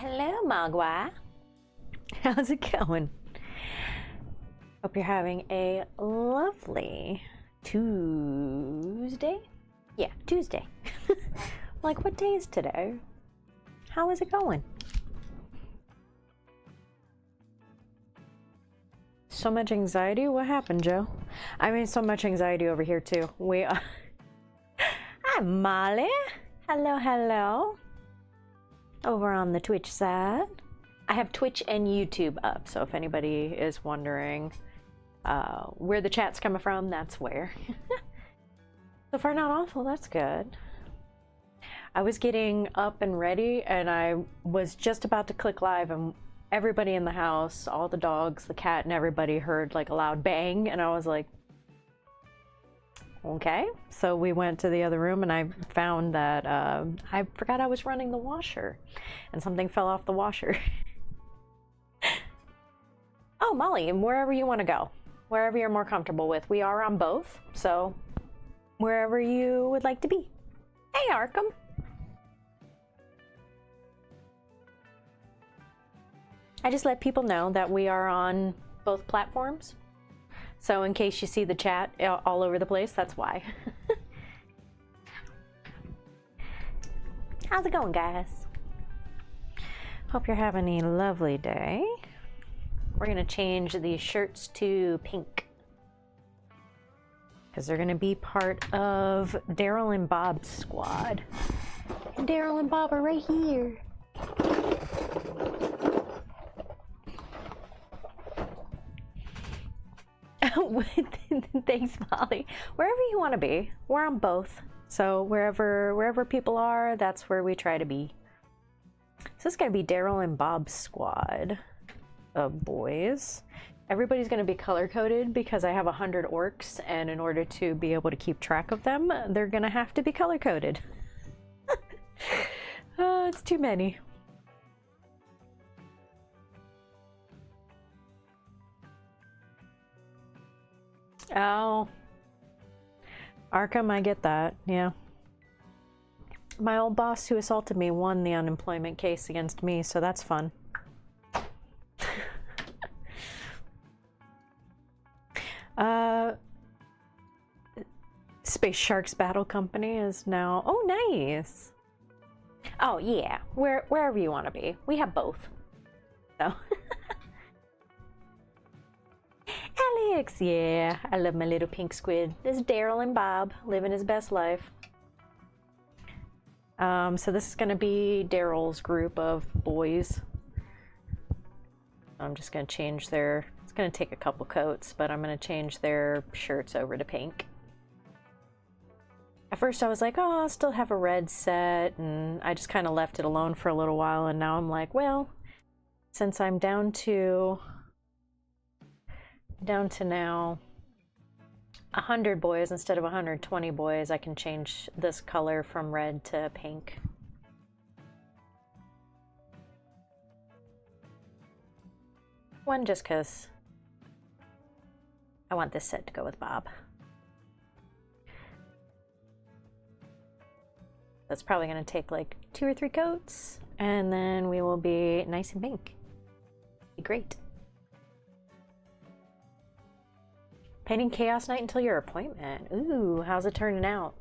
Hello, Magua. How's it going? Hope you're having a lovely Tuesday. Yeah, Tuesday. Like, what day is today? How is it going? So much anxiety? What happened, Joe? I mean, so much anxiety over here, too. We are... Hi, Molly. Hello, hello. Over on the Twitch side. I have Twitch and YouTube up, so if anybody is wondering where the chat's coming from, that's where. So far, not awful. That's good. I was getting up and ready, and I was just about to click live, and everybody in the house, all the dogs, the cat, and everybody heard like a loud bang, and I was like, okay. So we went to the other room, and I found that I forgot I was running the washer, and something fell off the washer. Oh, Molly, wherever you want to go, wherever you're more comfortable with. We are on both, so wherever you would like to be. Hey, Arkham. I just let people know that we are on both platforms. So in case you see the chat all over the place, that's why. How's it going, guys? Hope you're having a lovely day. We're gonna change these shirts to pink, because they're gonna be part of Daryl and Bob's squad. And Daryl and Bob are right here. Thanks, Molly. Wherever you want to be, we're on both. So wherever people are, that's where we try to be. So it's gonna be Daryl and Bob's squad of boys. Everybody's gonna be color coded because I have 100 orcs, and in order to be able to keep track of them, they're gonna have to be color coded. It's too many. Oh, Arkham, I get that, yeah. My old boss who assaulted me won the unemployment case against me, so that's fun. Space Sharks Battle Company is now... Oh, nice! Oh, yeah, wherever you want to be. We have both, so... Alex, yeah, I love my little pink squid. This is Daryl and Bob living his best life. So this is going to be Daryl's group of boys. I'm just going to change their... It's going to take a couple coats, but I'm going to change their shirts over to pink. At first I was like, oh, I'll still have a red set, and I just kind of left it alone for a little while, and now I'm like, well, since I'm down to now 100 boys instead of 120 boys, I can change this color from red to pink. One, just because I want this set to go with Bob. That's probably going to take like 2 or 3 coats, and then we will be nice and pink. Be great. Painting Chaos Night until your appointment. Ooh, how's it turning out?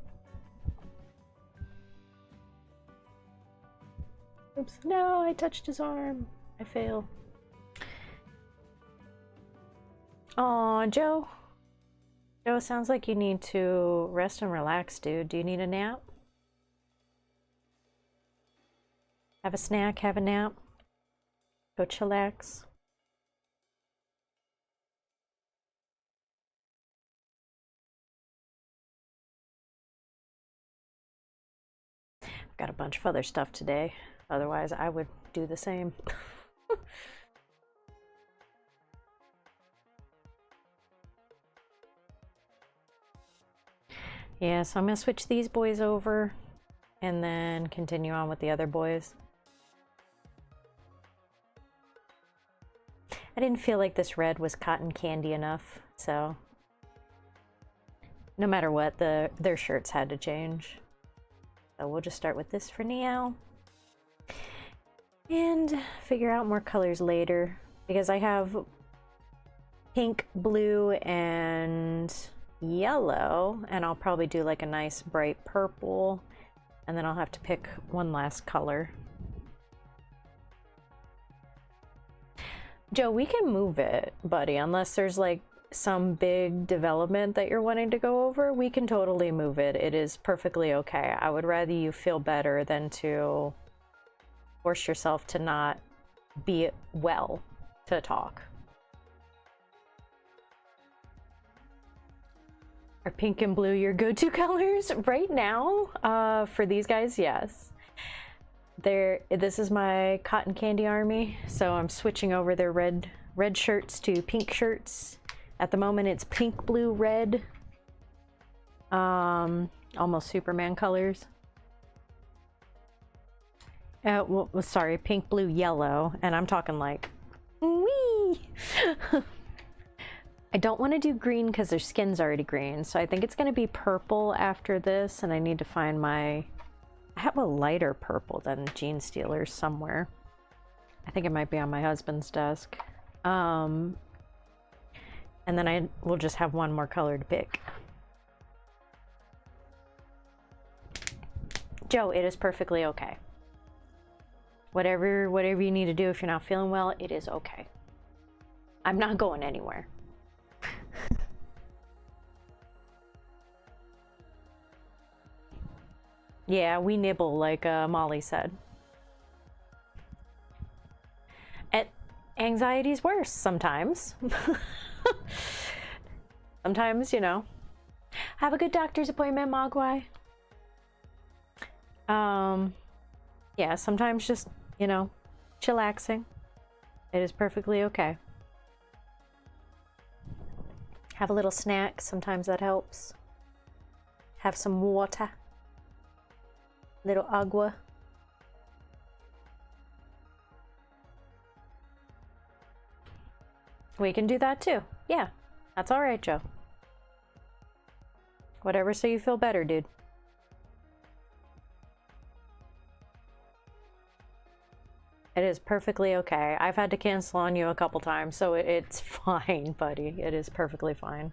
Oops, no, I touched his arm. I fail. Aw, Joe. Joe, sounds like you need to rest and relax, dude. Do you need a nap? Have a snack, have a nap. Go chillax. Got a bunch of other stuff today. Otherwise, I would do the same. Yeah, so I'm gonna switch these boys over and then continue on with the other boys. I didn't feel like this red was cotton candy enough, so no matter what, their shirts had to change. So we'll just start with this for now. And figure out more colors later, because I have pink, blue, and yellow, and I'll probably do like a nice bright purple, and then I'll have to pick one last color. Joe, we can move it, buddy, unless there's like some big development that you're wanting to go over. We can totally move it. It is perfectly okay. I would rather you feel better than to force yourself to not be well to talk. Are pink and blue your go-to colors right now? For these guys, yes. This is my cotton candy army, so I'm switching over their red shirts to pink shirts. At the moment, it's pink, blue, red. Almost Superman colors. Well, sorry, pink, blue, yellow, and I'm talking like, wee. I don't want to do green because their skin's already green, so I think it's going to be purple after this, and I need to find my... I have a lighter purple than Gene Stealers somewhere. I think it might be on my husband's desk. And then I will just have one more color to pick. Joe, it is perfectly okay. Whatever you need to do if you're not feeling well, it is okay. I'm not going anywhere. Yeah, we nibble, like Molly said. And anxiety's worse sometimes. Sometimes, you know. Have a good doctor's appointment, Mogwai. Yeah, sometimes just, you know, chillaxing. It is perfectly okay. Have a little snack, sometimes that helps. Have some water. Little agua. We can do that too. Yeah, that's all right, Joe. Whatever, so you feel better, dude. It is perfectly okay. I've had to cancel on you a couple times, so it's fine, buddy. It is perfectly fine.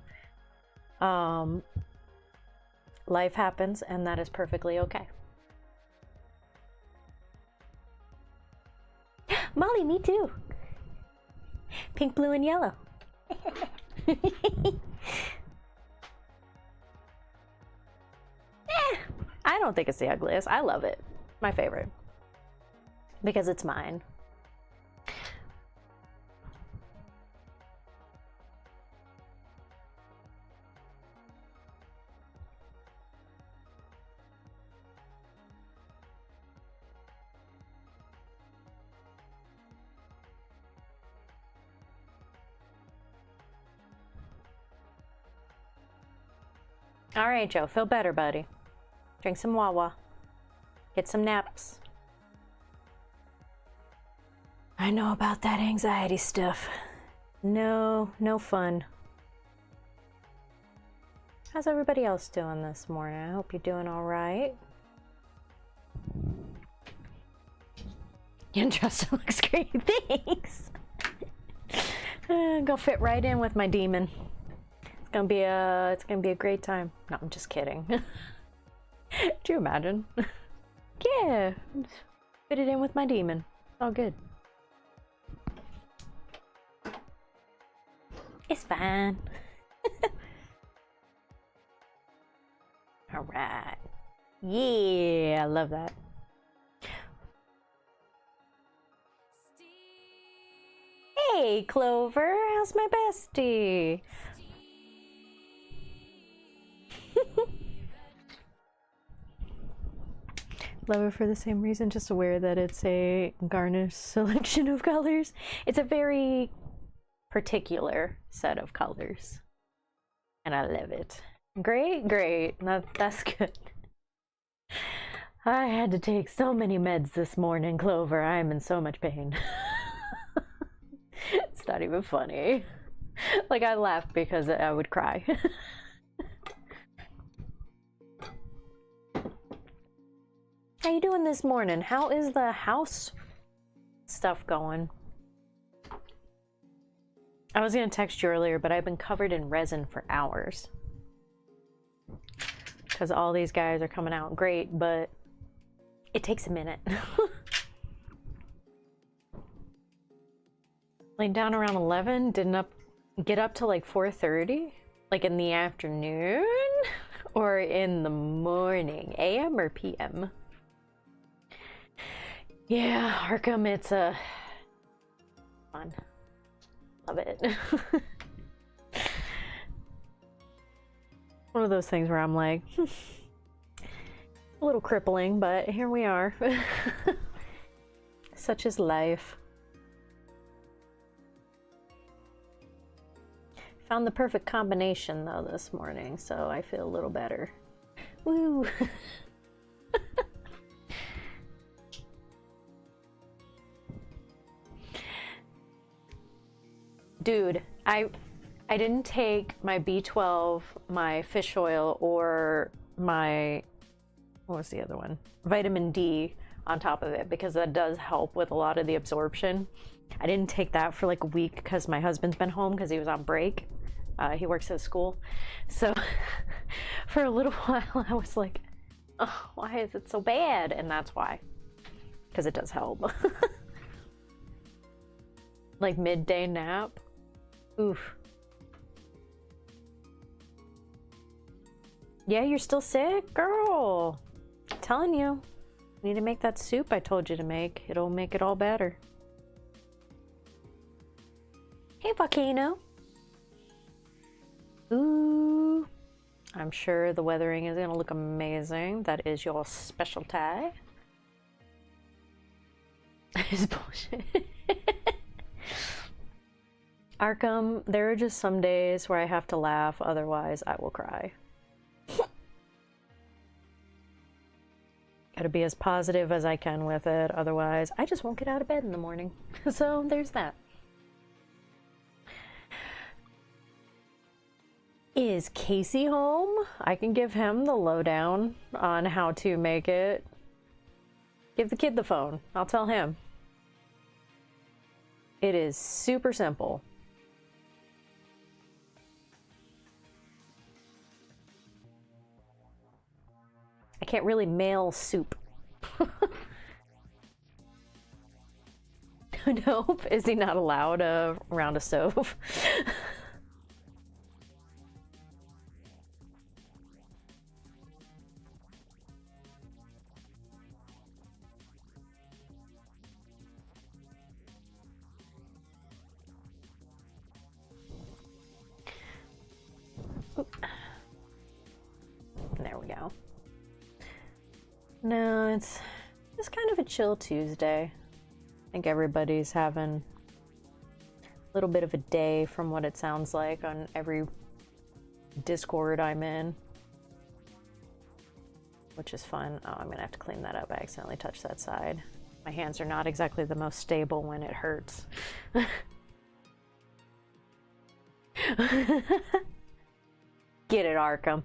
Life happens, and that is perfectly okay. Molly, me too. Pink, blue, and yellow. I don't think it's the ugliest. I love it. My favorite. Because it's mine. All right, Joe, feel better, buddy. Drink some Wawa. Get some naps. I know about that anxiety stuff. No fun. How's everybody else doing this morning? I hope you're doing all right. Your dress looks great, thanks. Go fit right in with my demon. It's gonna be a great time. No, I'm just kidding. Do you imagine? Yeah, fit it in with my demon. All good. It's fine. All right. Yeah, I love that. Hey, Clover, how's my bestie? Love it for the same reason, just aware that it's a garnish selection of colors. It's a very particular set of colors, and I love it. Great. That's good. I had to take so many meds this morning, Clover. I am in so much pain. It's not even funny. Like, I laugh because I would cry. How you doing this morning? How is the house stuff going. I was gonna text you earlier, but I've been covered in resin for hours. Because all these guys are coming out great, but it takes a minute. Like down around 11, didn't get up till like 4:30? Like in the afternoon? Or in the morning? AM or PM? Yeah, Arkham, it's fun. Love it. One of those things where I'm like, a little crippling, but here we are. Such is life. Found the perfect combination though this morning, so I feel a little better. Woo! Dude, I didn't take my B12, my fish oil, or my, what was the other one? Vitamin D on top of it, because that does help with a lot of the absorption. I didn't take that for like a week because my husband's been home because he was on break. He works at a school. So for a little while I was like, oh, why is it so bad? And that's why. Because it does help. Like midday nap. Oof. Yeah, you're still sick? Girl. I'm telling you. You need to make that soup I told you to make. It'll make it all better. Hey, Volcano. Ooh. I'm sure the weathering is going to look amazing. That is your specialty. It's bullshit. Arkham, there are just some days where I have to laugh, otherwise I will cry. Gotta be as positive as I can with it, otherwise I just won't get out of bed in the morning. So there's that. Is Casey home? I can give him the lowdown on how to make it. Give the kid the phone. I'll tell him. It is super simple. I can't really mail soup. Nope. Is he not allowed around a stove? There we go. No, it's just kind of a chill Tuesday. I think everybody's having a little bit of a day from what it sounds like on every Discord I'm in. Which is fun. Oh, I'm gonna have to clean that up. I accidentally touched that side. My hands are not exactly the most stable when it hurts. Get it, Arkham.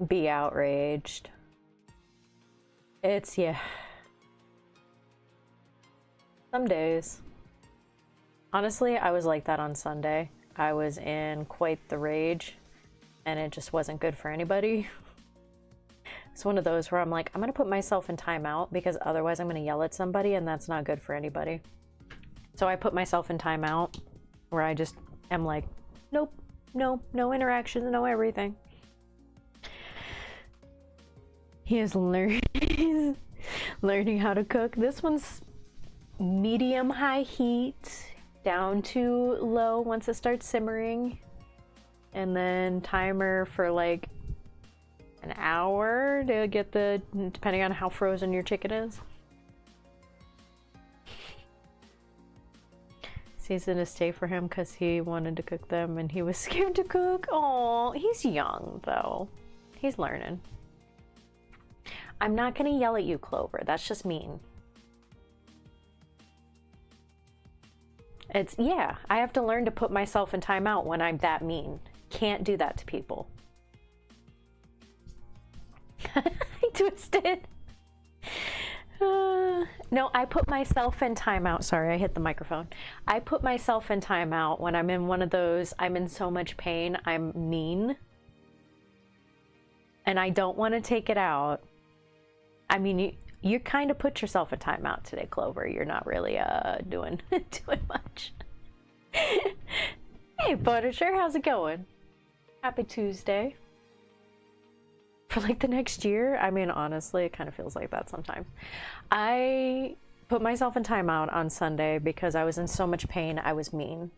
Be outraged. It's, yeah. Some days. Honestly, I was like that on Sunday. I was in quite the rage, and it just wasn't good for anybody. It's one of those where I'm like, I'm gonna put myself in timeout because otherwise I'm gonna yell at somebody, and that's not good for anybody. So I put myself in timeout where I just am like, nope, no interactions, no everything. He is learning how to cook. This one's medium-high heat, down to low once it starts simmering. And then timer for like an hour to get the, depending on how frozen your chicken is. He's gonna stay for him because he wanted to cook them and he was scared to cook. Oh, he's young though. He's learning. I'm not gonna yell at you, Clover. That's just mean. It's, yeah, I have to learn to put myself in timeout when I'm that mean. Can't do that to people. I twisted. No, I put myself in timeout. Sorry, I hit the microphone. I put myself in timeout when I'm in one of those, I'm in so much pain, I'm mean. And I don't want to take it out. I mean, you kind of put yourself in timeout today, Clover. You're not really doing much. Hey, Punisher, how's it going? Happy Tuesday. For like the next year? I mean, honestly, it kind of feels like that sometimes. I put myself in timeout on Sunday because I was in so much pain, I was mean.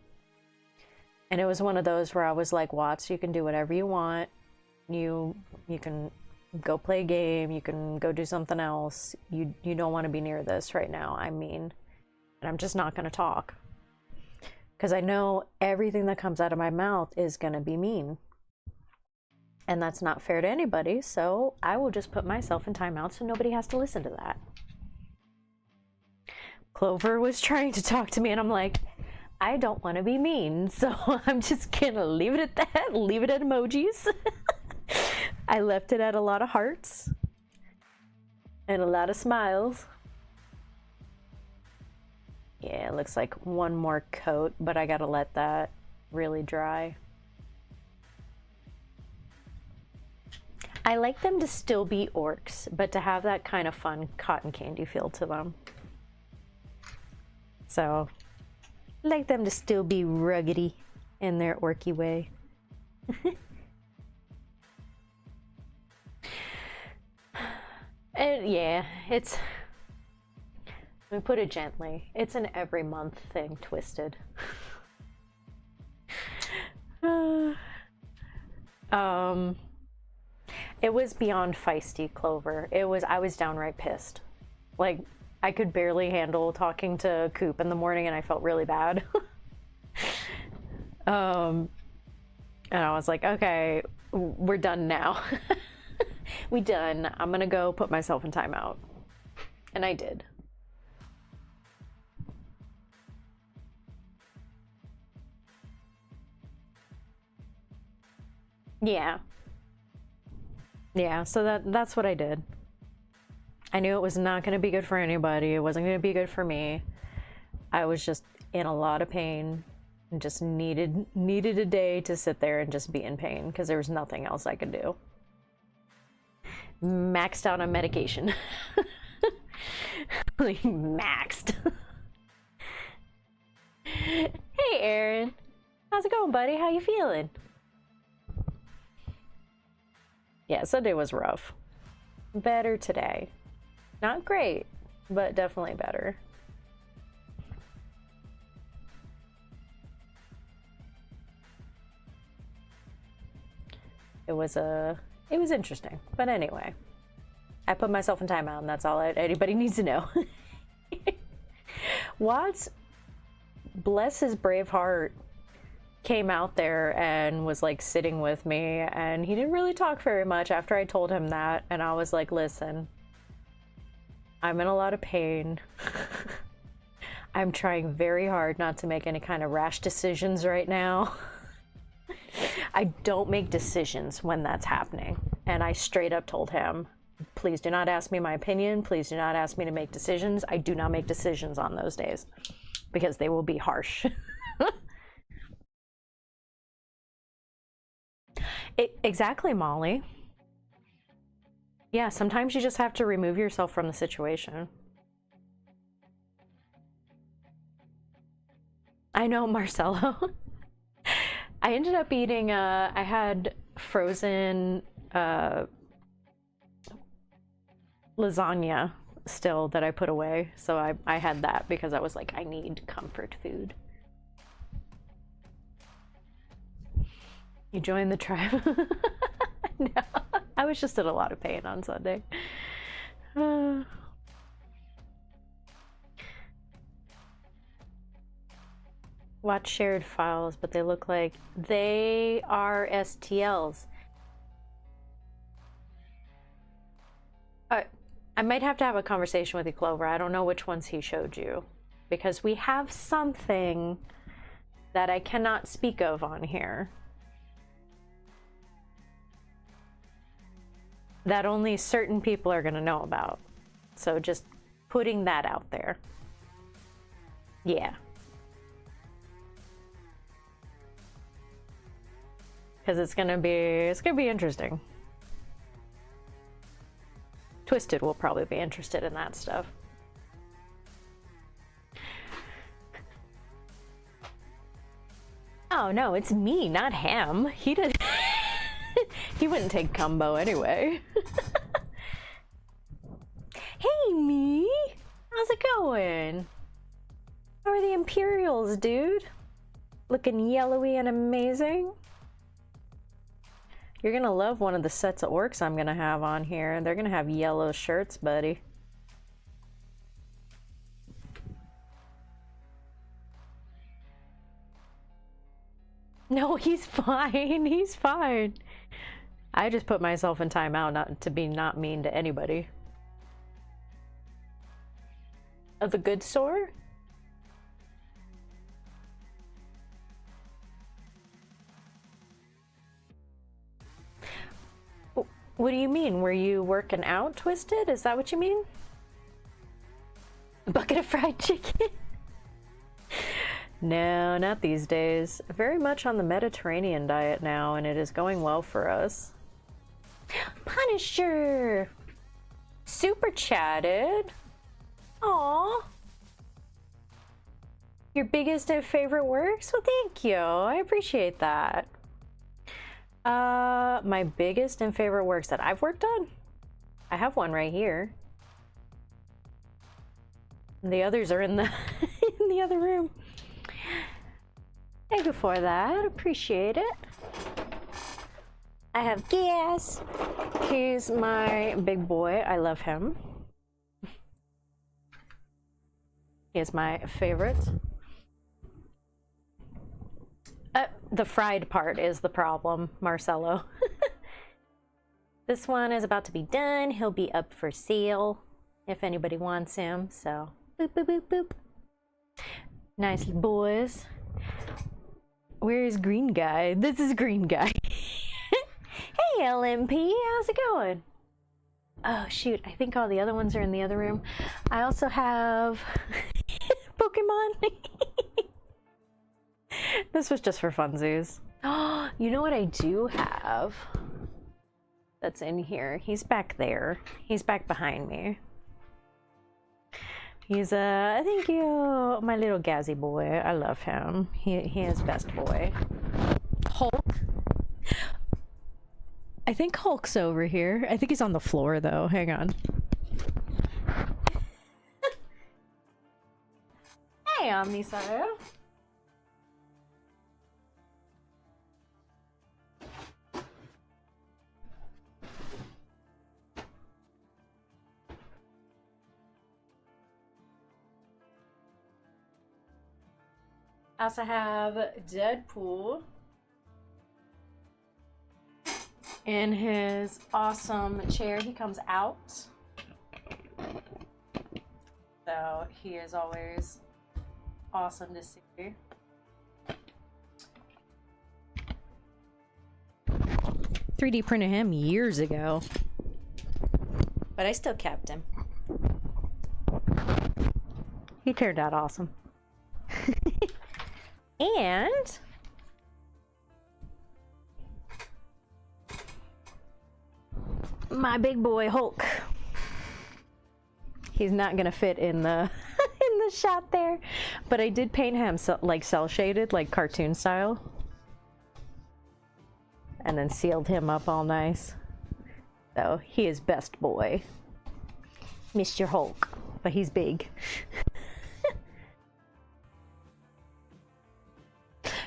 And it was one of those where I was like, Watts, you can do whatever you want. You can go play a game, you can go do something else. You don't want to be near this right now. I'm mean. And I'm just not going to talk. Because I know everything that comes out of my mouth is going to be mean. And that's not fair to anybody, so I will just put myself in timeout so nobody has to listen to that. Clover was trying to talk to me and I'm like, I don't want to be mean, so I'm just gonna leave it at that, leave it at emojis. I left it at a lot of hearts and a lot of smiles. Yeah, it looks like one more coat, but I gotta let that really dry. I like them to still be orcs, but to have that kind of fun cotton candy feel to them. So, I like them to still be ruggedy in their orky way. And yeah, it's, let me put it gently, it's an every month thing, Twisted. It was beyond feisty, Clover. I was downright pissed. Like, I could barely handle talking to Coop in the morning and I felt really bad. And I was like, okay, we're done now. We done. I'm gonna go put myself in timeout. And I did. Yeah. Yeah, so that's what I did. I knew it was not going to be good for anybody. It wasn't going to be good for me. I was just in a lot of pain and just needed a day to sit there and just be in pain because there was nothing else I could do. Maxed out on medication. Like, maxed. Hey, Aaron. How's it going, buddy? How you feeling? Yeah, Sunday was rough. Better today. Not great, but definitely better. It was interesting, but anyway, I put myself in timeout, and that's all anybody needs to know. Watts, bless his brave heart, came out there and was like sitting with me, and he didn't really talk very much after I told him that, and I was like, listen, I'm in a lot of pain. I'm trying very hard not to make any kind of rash decisions right now. I don't make decisions when that's happening. And I straight up told him, please do not ask me my opinion. Please do not ask me to make decisions. I do not make decisions on those days because they will be harsh. Exactly, Molly. Yeah, sometimes you just have to remove yourself from the situation. I know, Marcelo. I ended up eating, I had frozen lasagna still that I put away. So I had that because I was like, I need comfort food. You joined the tribe? No, I was just in a lot of pain on Sunday. Watch shared files, but they look like they are STLs. I might have to have a conversation with you, Clover. I don't know which ones he showed you, because we have something that I cannot speak of on here that only certain people are going to know about. So just putting that out there. Yeah. Because it's gonna be interesting. Twisted will probably be interested in that stuff. Oh no, it's me, not him. He did. He wouldn't take combo anyway. Hey, me. How's it going? How are the Imperials, dude? Looking yellowy and amazing. You're gonna love one of the sets of orcs I'm gonna have on here. They're gonna have yellow shirts, buddy. No, he's fine. He's fine. I just put myself in timeout not to be not mean to anybody. Of the good sort? What do you mean? Were you working out, Twisted? Is that what you mean? A bucket of fried chicken? No, not these days. Very much on the Mediterranean diet now, and it is going well for us. Punisher! Super chatted. Aww. Your biggest and favorite works? Well, thank you. I appreciate that. My biggest and favorite works that I've worked on? I have one right here. The others are in the in the other room. Thank you for that. Appreciate it. I have Gas. He's my big boy. I love him. He is my favorite. The fried part is the problem, Marcelo. This one is about to be done. He'll be up for sale if anybody wants him. So, boop, boop, boop, boop. Nice boys. Where is Green Guy? This is Green Guy. Hey, LMP, how's it going? Oh, shoot. I think all the other ones are in the other room. I also have Pokemon. This was just for funsies. Oh, you know what I do have that's in here? He's back there. He's back behind me. He's thank you, my little Gazzy boy. I love him. He is best boy. Hulk. I think Hulk's over here. I think he's on the floor though. Hang on. Hey, Omnisire. I also have Deadpool in his awesome chair. He comes out, so he is always awesome to see. 3D printed him years ago, but I still kept him. He turned out awesome. And my big boy Hulk. He's not gonna fit in the in the shot there, but I did paint him like cell shaded, like cartoon style, and then sealed him up all nice. So he is best boy, Mr. Hulk, but he's big.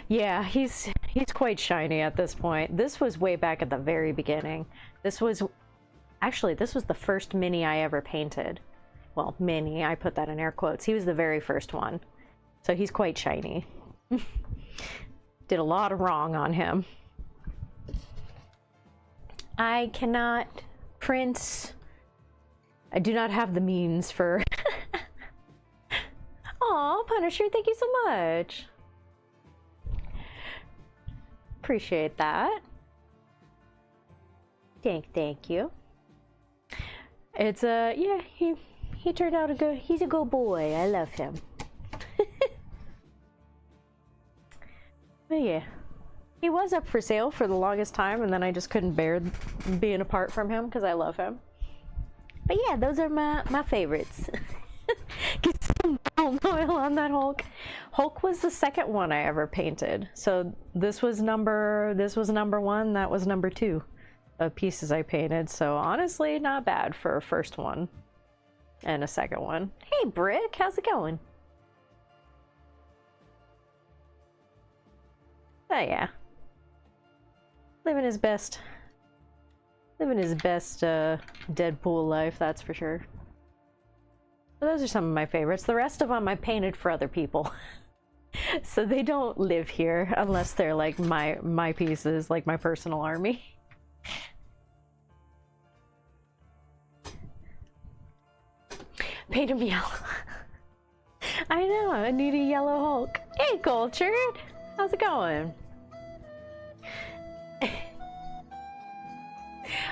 Yeah, he's quite shiny at this point. This was way back at the very beginning. This was the first mini I ever painted. Well, mini, I put that in air quotes. He was the very first one. So he's quite shiny. Did a lot of wrong on him. I cannot print. I do not have the means for... Aw, Punisher, thank you so much. Appreciate that. Thank you. It's yeah, He turned out he's a good boy. I love him. But yeah, he was up for sale for the longest time, and then I just couldn't bear being apart from him because I love him. But yeah, those are my favorites. Get some brown oil on that Hulk. Hulk was the second one I ever painted. So this was number one, that was number 2 of pieces I painted. So honestly, not bad for a first one and a second one. Hey Brick, how's it going? Oh yeah. Living his best Deadpool life, that's for sure. So those are some of my favorites. The rest of them I painted for other people. So they don't live here unless they're like my pieces, like my personal army. Paint him yellow. I know, I need a yellow Hulk. Hey Cultured, how's it going?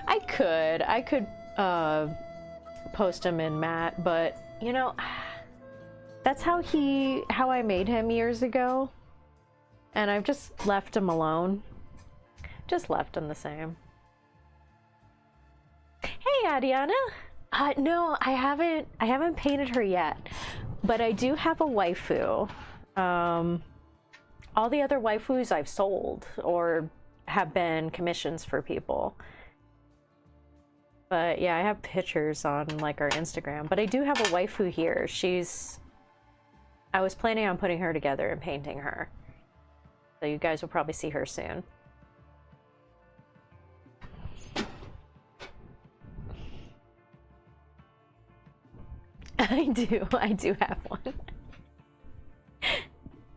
I could post him in matte, but you know, that's how I made him years ago, and I've just left him alone. Just left him the same. Hey Adiana. No, I haven't painted her yet, but I do have a waifu. All the other waifus I've sold or have been commissions for people. But yeah, I have pictures on like our Instagram, but I do have a waifu here. I was planning on putting her together and painting her. So you guys will probably see her soon. I do have one.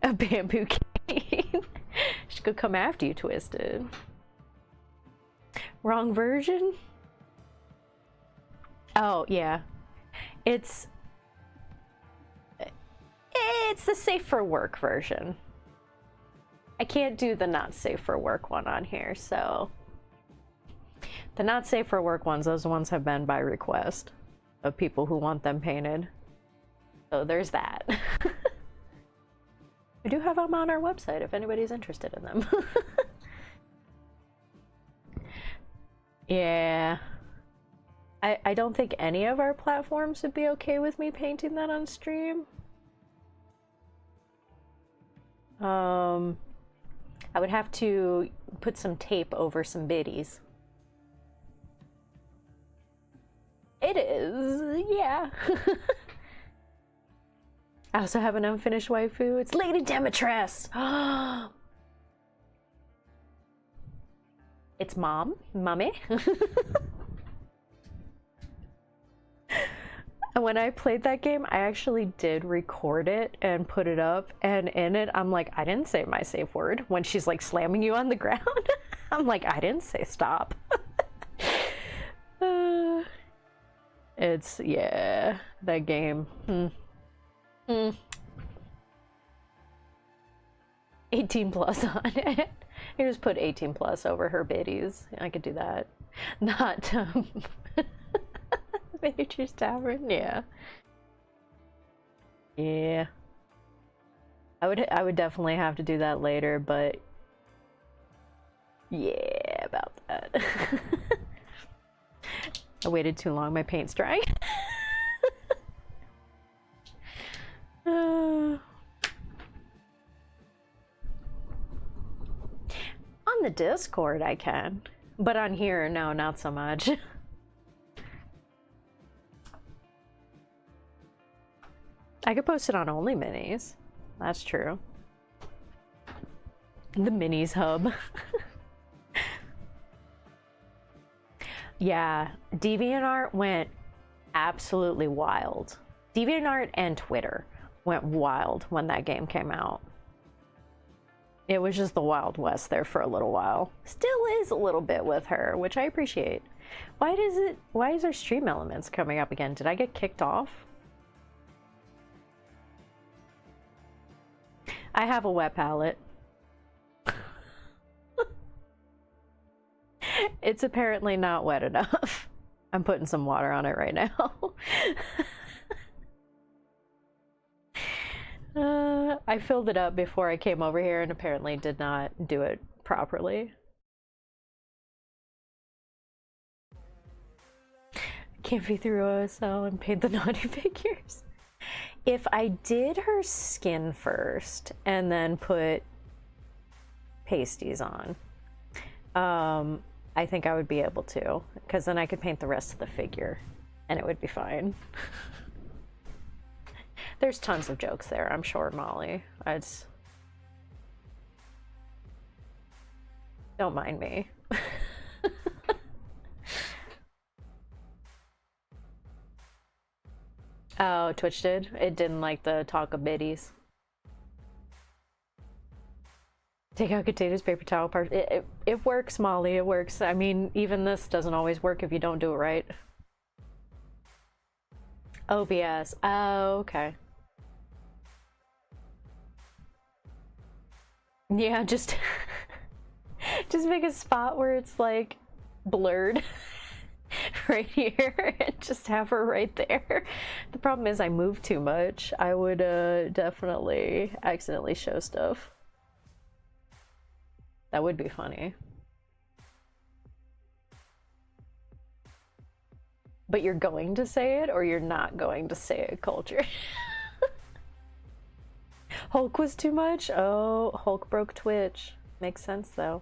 A bamboo cane. She could come after you, Twisted. Wrong version? Oh, yeah. It's the safe for work version. I can't do the not safe for work one on here, so the not safe for work ones, those ones have been by request of people who want them painted. So there's that. We do have them on our website if anybody's interested in them. Yeah. I don't think any of our platforms would be okay with me painting that on stream. I would have to put some tape over some biddies. It is, yeah. I also have an unfinished waifu. It's Lady Demetress. It's mommy. And when I played that game, I actually did record it and put it up, and in it, I'm like, I didn't say my safe word when she's like slamming you on the ground. I'm like, I didn't say stop. It's, yeah, that game. 18 plus on it. You just put 18 plus over her biddies. I could do that. Not, Miniatures Tavern, yeah. Yeah. I would definitely have to do that later, but yeah, about that. I waited too long, my paint's drying. On the Discord I can, but on here, no, not so much. I could post it on Only Minis. That's true. The Minis hub. Yeah, DeviantArt went absolutely wild. DeviantArt and Twitter went wild when that game came out. It was just the Wild West there for a little while. Still is a little bit with her, which I appreciate. Why is our stream elements coming up again? Did I get kicked off? I have a wet palette. It's apparently not wet enough. I'm putting some water on it right now. I filled it up before I came over here and apparently did not do it properly. Can't be through OSL and paint the naughty figures. If I did her skin first and then put pasties on, I think I would be able to, because then I could paint the rest of the figure and it would be fine. There's tons of jokes there, I'm sure, Molly. Don't mind me. Oh, Twitch did? It didn't like the talk of biddies. Take out containers, paper towel parts. It works, Molly, it works. I mean, even this doesn't always work if you don't do it right. OBS. Oh, okay. Yeah, just make a spot where it's like blurred right here and just have her right there. The problem is I move too much. I would definitely accidentally show stuff. That would be funny. But you're going to say it or you're not going to say it, Culture? Hulk was too much? Oh, Hulk broke Twitch. Makes sense though.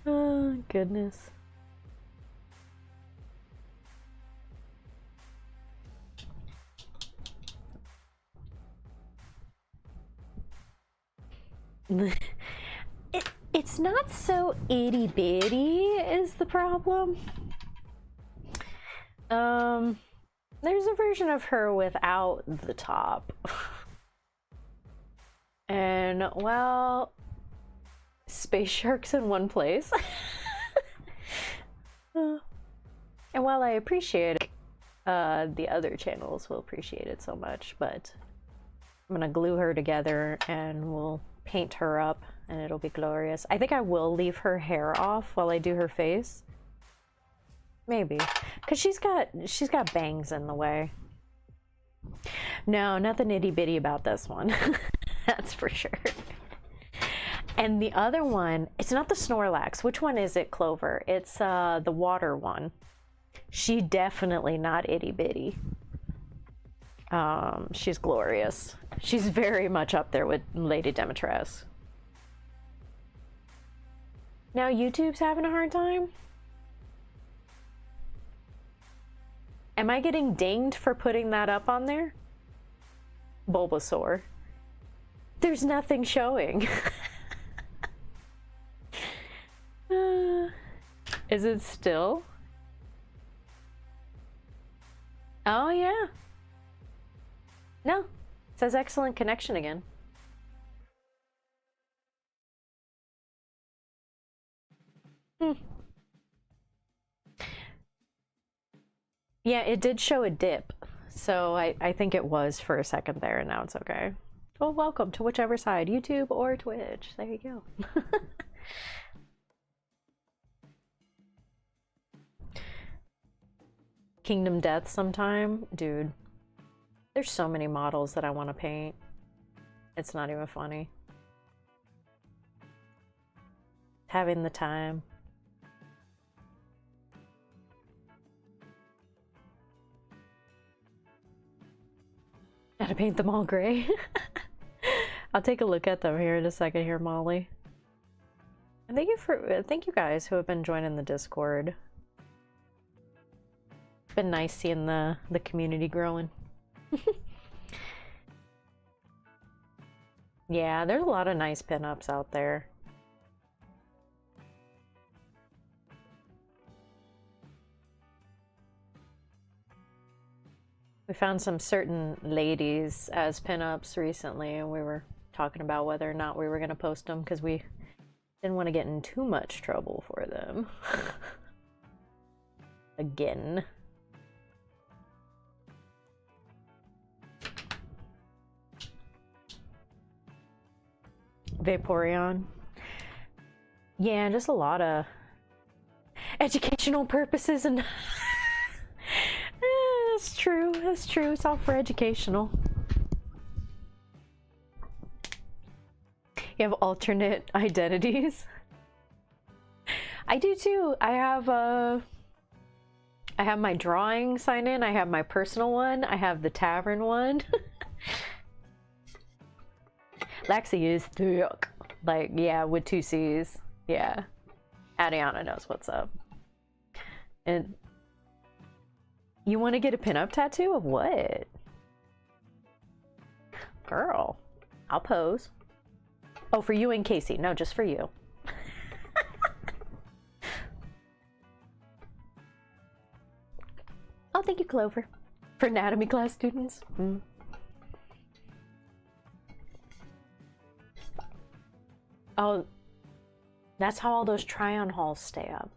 Oh, goodness. It's not so itty bitty is the problem. There's a version of her without the top. And, well, space sharks in one place. And while I appreciate it, the other channels will appreciate it so much, but I'm gonna glue her together and we'll paint her up and it'll be glorious. I think I will leave her hair off while I do her face. Maybe. Because she's got bangs in the way. No, nothing itty bitty about this one. That's for sure. And the other one, it's not the Snorlax. Which one is it, Clover? It's the water one. She definitely not itty bitty. She's glorious. She's very much up there with Lady Demetress. Now YouTube's having a hard time? Am I getting dinged for putting that up on there? Bulbasaur. There's nothing showing. Is it still? Oh yeah. No, it says excellent connection again. Yeah, it did show a dip, so I think it was for a second there, and now it's okay. Well, welcome to whichever side, YouTube or Twitch. There you go. Kingdom Death sometime? Dude, there's so many models that I want to paint. It's not even funny. Having the time. Gotta paint them all gray. I'll take a look at them here in a second here, Molly. And thank you guys who have been joining the Discord. It's been nice seeing the community growing. Yeah, there's a lot of nice pinups out there. We found some certain ladies as pinups recently, and we were talking about whether or not we were going to post them because we didn't want to get in too much trouble for them. Again. Vaporeon. Yeah, just a lot of... educational purposes and that's true, that's true. It's all for educational. You have alternate identities. I do too. I have my drawing sign in, I have my personal one, I have the tavern one. Lexi is thick. Like, yeah, with 2 C's. Yeah. Adiana knows what's up. And you want to get a pinup tattoo of what? Girl, I'll pose. Oh, for you and Casey. No, just for you. Oh, thank you, Clover. For anatomy class students. Mm. Oh, that's how all those try-on halls stay up.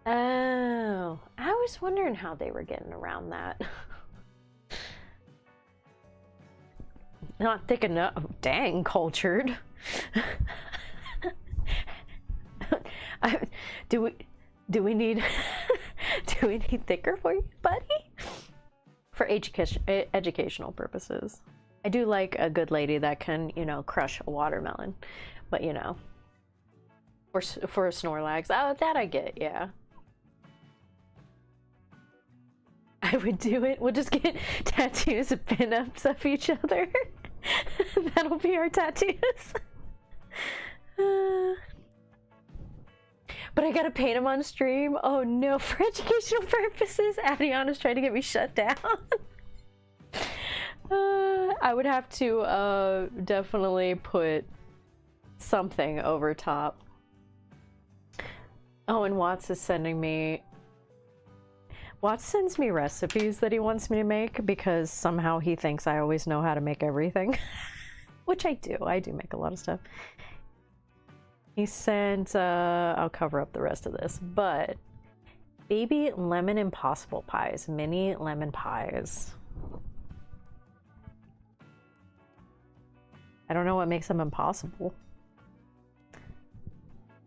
Oh, I was wondering how they were getting around that. Not thick enough. Oh, dang, cultured. Do we need do we need thicker for you, buddy? For educational purposes. I do like a good lady that can, you know, crush a watermelon, but you know, for a Snorlax, oh, that I get, yeah. I would do it. We'll just get tattoos of pinups of each other. That'll be our tattoos. But I gotta paint them on stream. Oh no, for educational purposes. Adiana's trying to get me shut down. I would have to definitely put something over top. Oh, and Watts is sending me... Watts sends me recipes that he wants me to make because somehow he thinks I always know how to make everything. Which I do. I do make a lot of stuff. He sent, I'll cover up the rest of this, but baby lemon impossible pies, mini lemon pies. I don't know what makes them impossible,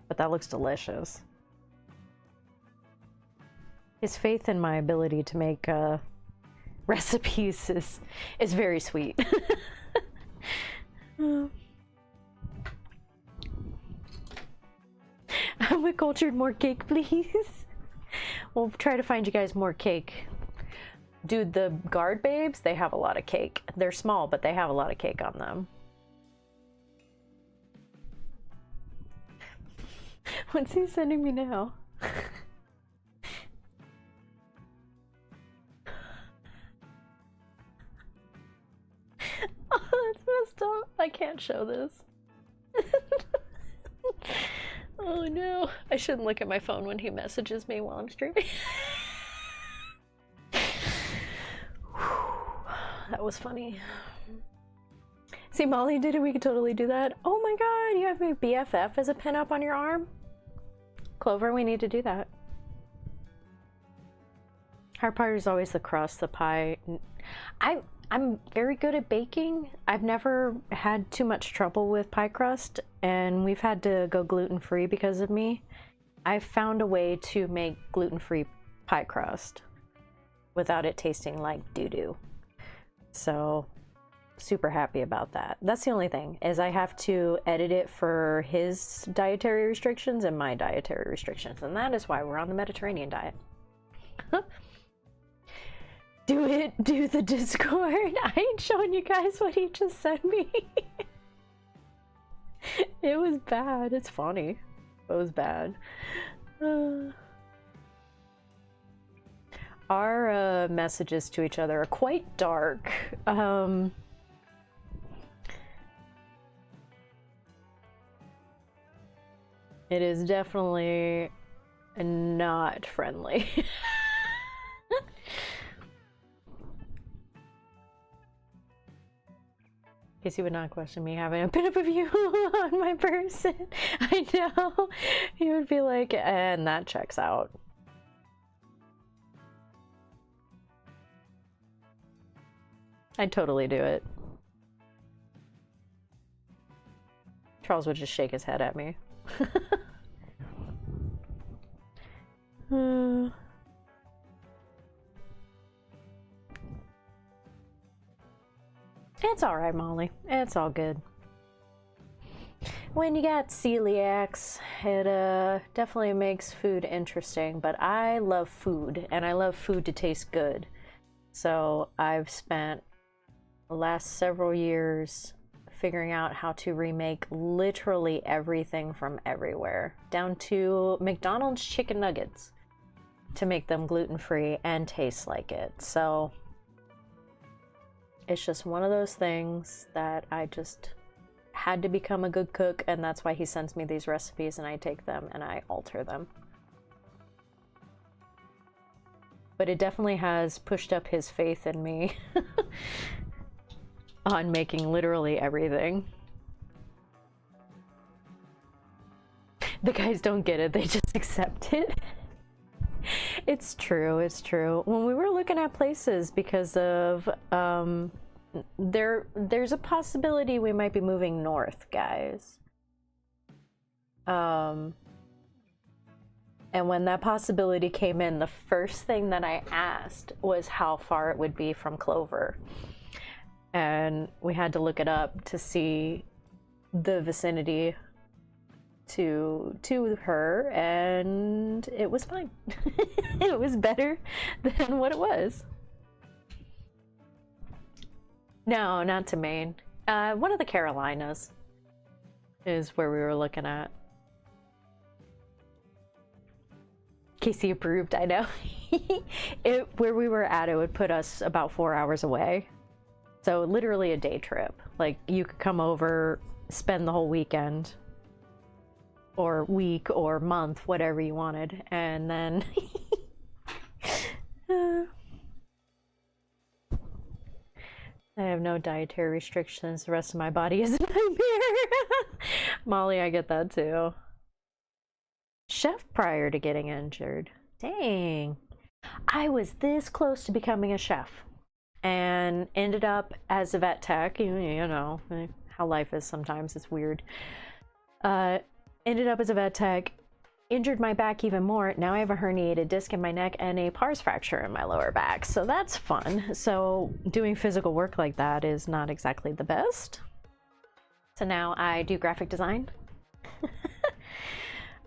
but that looks delicious. His faith in my ability to make recipes is very sweet. I'm a cultured, more cake, please. We'll try to find you guys more cake. Dude, the guard babes, they have a lot of cake. They're small, but they have a lot of cake on them. What's he sending me now? Oh, that's messed up. I can't show this. Oh no, I shouldn't look at my phone when he messages me while I'm streaming. That was funny. See, Molly did it, we could totally do that. Oh my god, you have your BFF as a pinup on your arm? Clover, we need to do that. Hard part is always the crust, the pie. I'm very good at baking. I've never had too much trouble with pie crust, and we've had to go gluten-free because of me. I've found a way to make gluten-free pie crust without it tasting like doo-doo. So, super happy about that. That's the only thing, is I have to edit it for his dietary restrictions and my dietary restrictions, and that is why we're on the Mediterranean diet. Do the Discord. I ain't showing you guys what he just sent me. It was bad. It's funny. It was bad. Our messages to each other are quite dark. It is definitely not friendly. Casey would not question me having a pinup of you on my person. I know. He would be like, and that checks out. I'd totally do it. Charles would just shake his head at me. It's alright, Molly. It's all good. When you got celiacs, it definitely makes food interesting, but I love food, and I love food to taste good. So I've spent the last several years figuring out how to remake literally everything from everywhere, down to McDonald's chicken nuggets, to make them gluten-free and taste like it. So it's just one of those things that I just had to become a good cook, and that's why he sends me these recipes and I take them and I alter them. But it definitely has pushed up his faith in me on making literally everything. The guys don't get it, they just accept it. It's true, it's true. When we were looking at places because of there's a possibility we might be moving north, guys. And when that possibility came in, the first thing that I asked was how far it would be from Clover. And we had to look it up to see the vicinity to her, and it was fine. It was better than what it was. No, not to Maine. One of the Carolinas is where we were looking at. Casey approved, I know. Where we were at, it would put us about 4 hours away. So literally a day trip. Like, you could come over, spend the whole weekend, or week, or month, whatever you wanted, and then I have no dietary restrictions. The rest of my body is a nightmare. Molly, I get that too. Chef prior to getting injured. Dang. I was this close to becoming a chef and ended up as a vet tech. You know how life is sometimes. It's weird. Ended up as a vet tech, injured my back even more. Now I have a herniated disc in my neck and a pars fracture in my lower back. So that's fun. So doing physical work like that is not exactly the best. So now I do graphic design.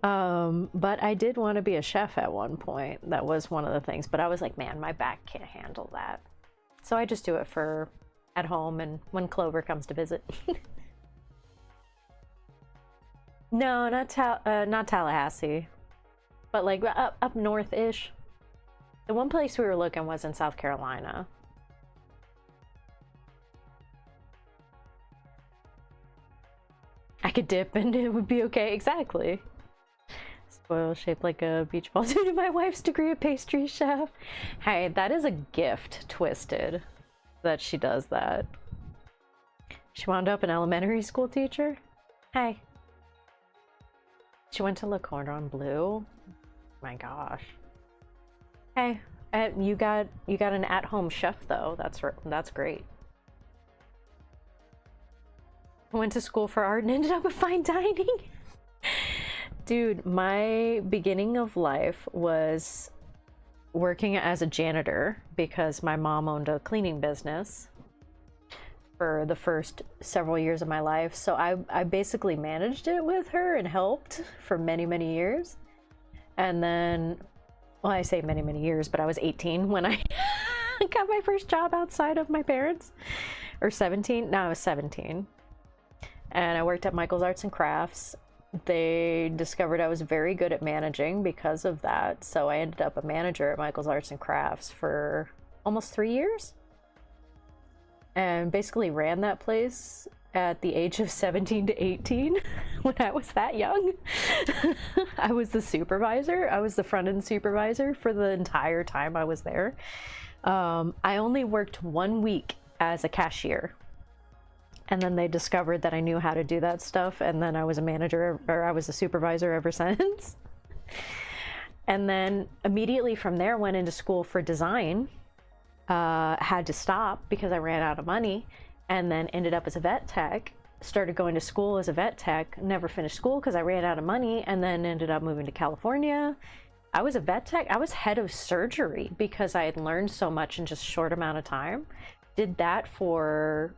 But I did want to be a chef at one point. That was one of the things. But I was like, man, my back can't handle that. So I just do it for at home and when Clover comes to visit. No, not Tallahassee, but like up north-ish. The one place we were looking was in South Carolina. I could dip and it would be okay, exactly. Spoil shaped like a beach ball due to my wife's degree of pastry chef. Hey, that is a gift, Twisted, that she does that. She wound up an elementary school teacher. Hey. She went to Le Cordon Bleu. My gosh. Hey, you got an at-home chef though. That's great. I went to school for art and ended up with fine dining. Dude, my beginning of life was working as a janitor because my mom owned a cleaning business for the first several years of my life. So I basically managed it with her and helped for many, many years. And then, well, I say many, many years, but I was 18 when I got my first job outside of my parents. Or 17. No, I was 17. And I worked at Michael's Arts and Crafts. They discovered I was very good at managing because of that. So I ended up a manager at Michael's Arts and Crafts for almost 3 years. And basically ran that place at the age of 17 to 18 when I was that young. I was the supervisor. I was the front-end supervisor for the entire time I was there. I only worked 1 week as a cashier. And then they discovered that I knew how to do that stuff, and then I was a manager, or I was a supervisor ever since. And then immediately from there went into school for design. Had to stop because I ran out of money, and then ended up as a vet tech. Started going to school as a vet tech, never finished school because I ran out of money, and then ended up moving to California. I was a vet tech. I was head of surgery because I had learned so much in just a short amount of time. Did that for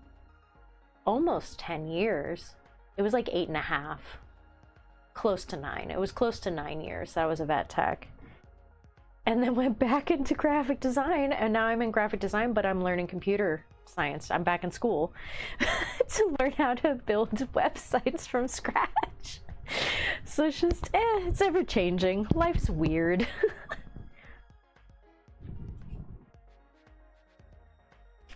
almost 10 years. It was like 8.5, close to 9. It was close to 9 years that I was a vet tech. And then went back into graphic design, and now I'm in graphic design, but I'm learning computer science. I'm back in school to learn how to build websites from scratch. So it's just, it's ever changing. Life's weird.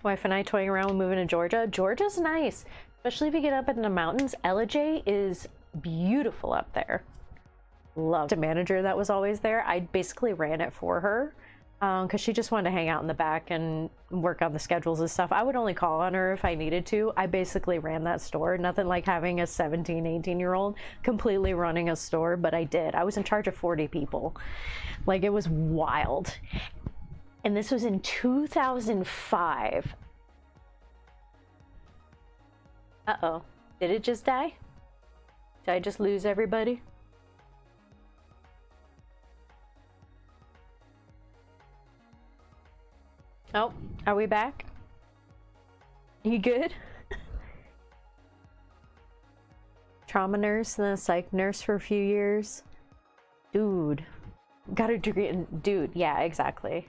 Wife and I toying around with moving to Georgia. Georgia's nice, especially if you get up in the mountains. Ellijay is beautiful up there. Loved the manager that was always there. I basically ran it for her because she just wanted to hang out in the back and work on the schedules and stuff. I would only call on her if I needed to. I basically ran that store. Nothing like having a 17, 18-year-old completely running a store, but I did. I was in charge of 40 people. Like, it was wild. And this was in 2005. Uh-oh. Did it just die? Did I just lose everybody? Oh, are we back? You good? Trauma nurse and then a psych nurse for a few years. Dude. Got a degree in... Dude, yeah, exactly.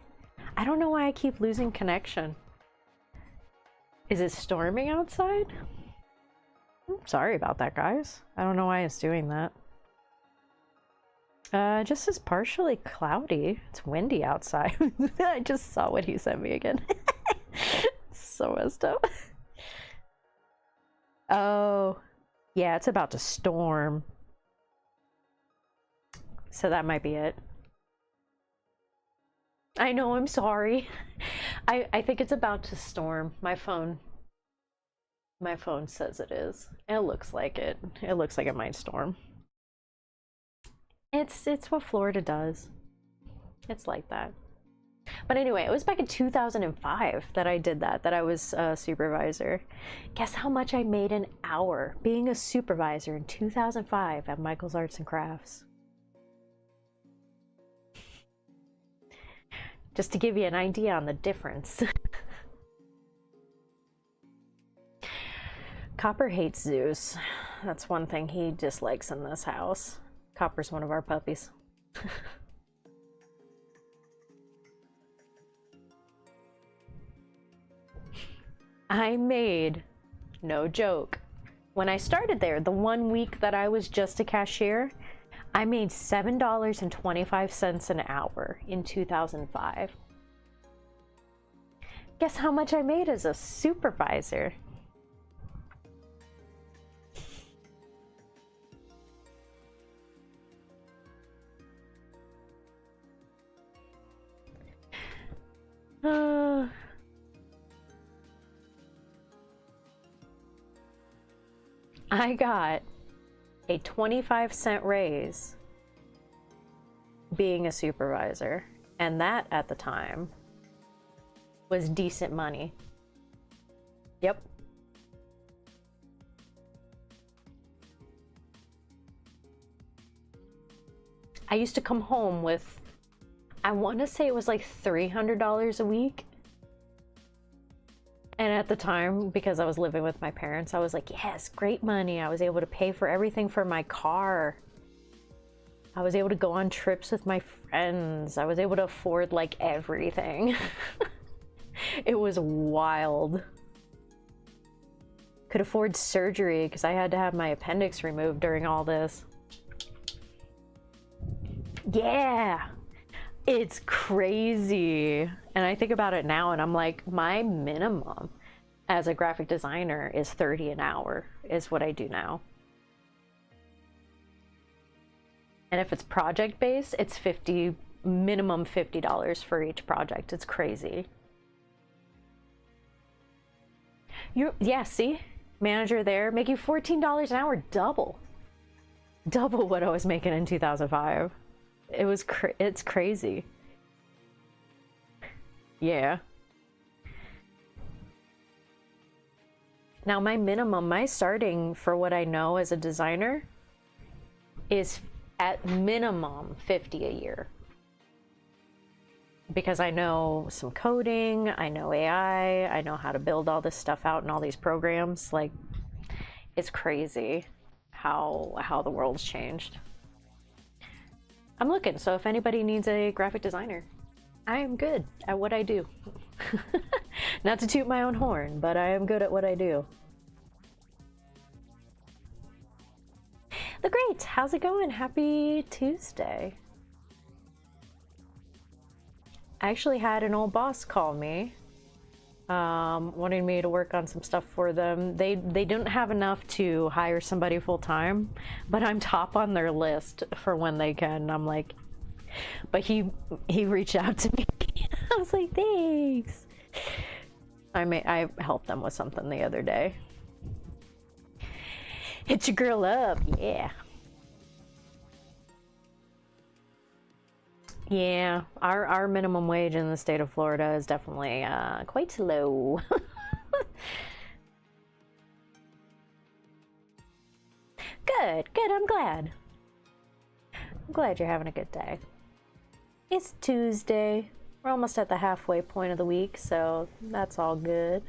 I don't know why I keep losing connection. Is it storming outside? Sorry about that, guys. I don't know why it's doing that. Just is partially cloudy. It's windy outside. I just saw what he sent me again. So messed up. Oh, yeah, it's about to storm. So that might be it. I know, I'm sorry. I think it's about to storm. My phone says it is. It looks like it. It looks like it might storm. It's what Florida does. It's like that. But anyway, it was back in 2005 that I did that I was a supervisor. Guess how much I made an hour being a supervisor in 2005 at Michael's Arts and Crafts? Just to give you an idea on the difference. Copper hates zoos. That's one thing he dislikes in this house. Copper's one of our puppies. I made, no joke, when I started there, the 1 week that I was just a cashier, I made $7.25 an hour in 2005. Guess how much I made as a supervisor? I got a 25-cent raise being a supervisor, and that at the time was decent money. Yep. I used to come home with, I want to say it was like $300 a week. And at the time, because I was living with my parents, I was like, yes, great money. I was able to pay for everything for my car. I was able to go on trips with my friends. I was able to afford like everything. It was wild. Could afford surgery because I had to have my appendix removed during all this. Yeah. It's crazy. And I think about it now and I'm like, my minimum as a graphic designer is 30 an hour is what I do now. And if it's project based, it's minimum $50 for each project. It's crazy. Yeah, see? Manager there, making $14 an hour, double what I was making in 2005. It's crazy. Yeah. Now my starting for what I know as a designer is at minimum $50 a year. because I know some coding, I know AI, I know how to build all this stuff out in all these programs. Like, it's crazy how the world's changed. I'm looking, so if anybody needs a graphic designer, I am good at what I do. Not to toot my own horn, but I am good at what I do. The Great, how's it going? Happy Tuesday. I actually had an old boss call me, wanting me to work on some stuff for them. They didn't have enough to hire somebody full time, but I'm top on their list for when they can. I'm like, but he reached out to me. I was like, thanks. I helped them with something the other day. Hit your girl up, yeah. Yeah, our minimum wage in the state of Florida is definitely quite low. Good, I'm glad. I'm glad you're having a good day. It's Tuesday. We're almost at the halfway point of the week, so that's all good.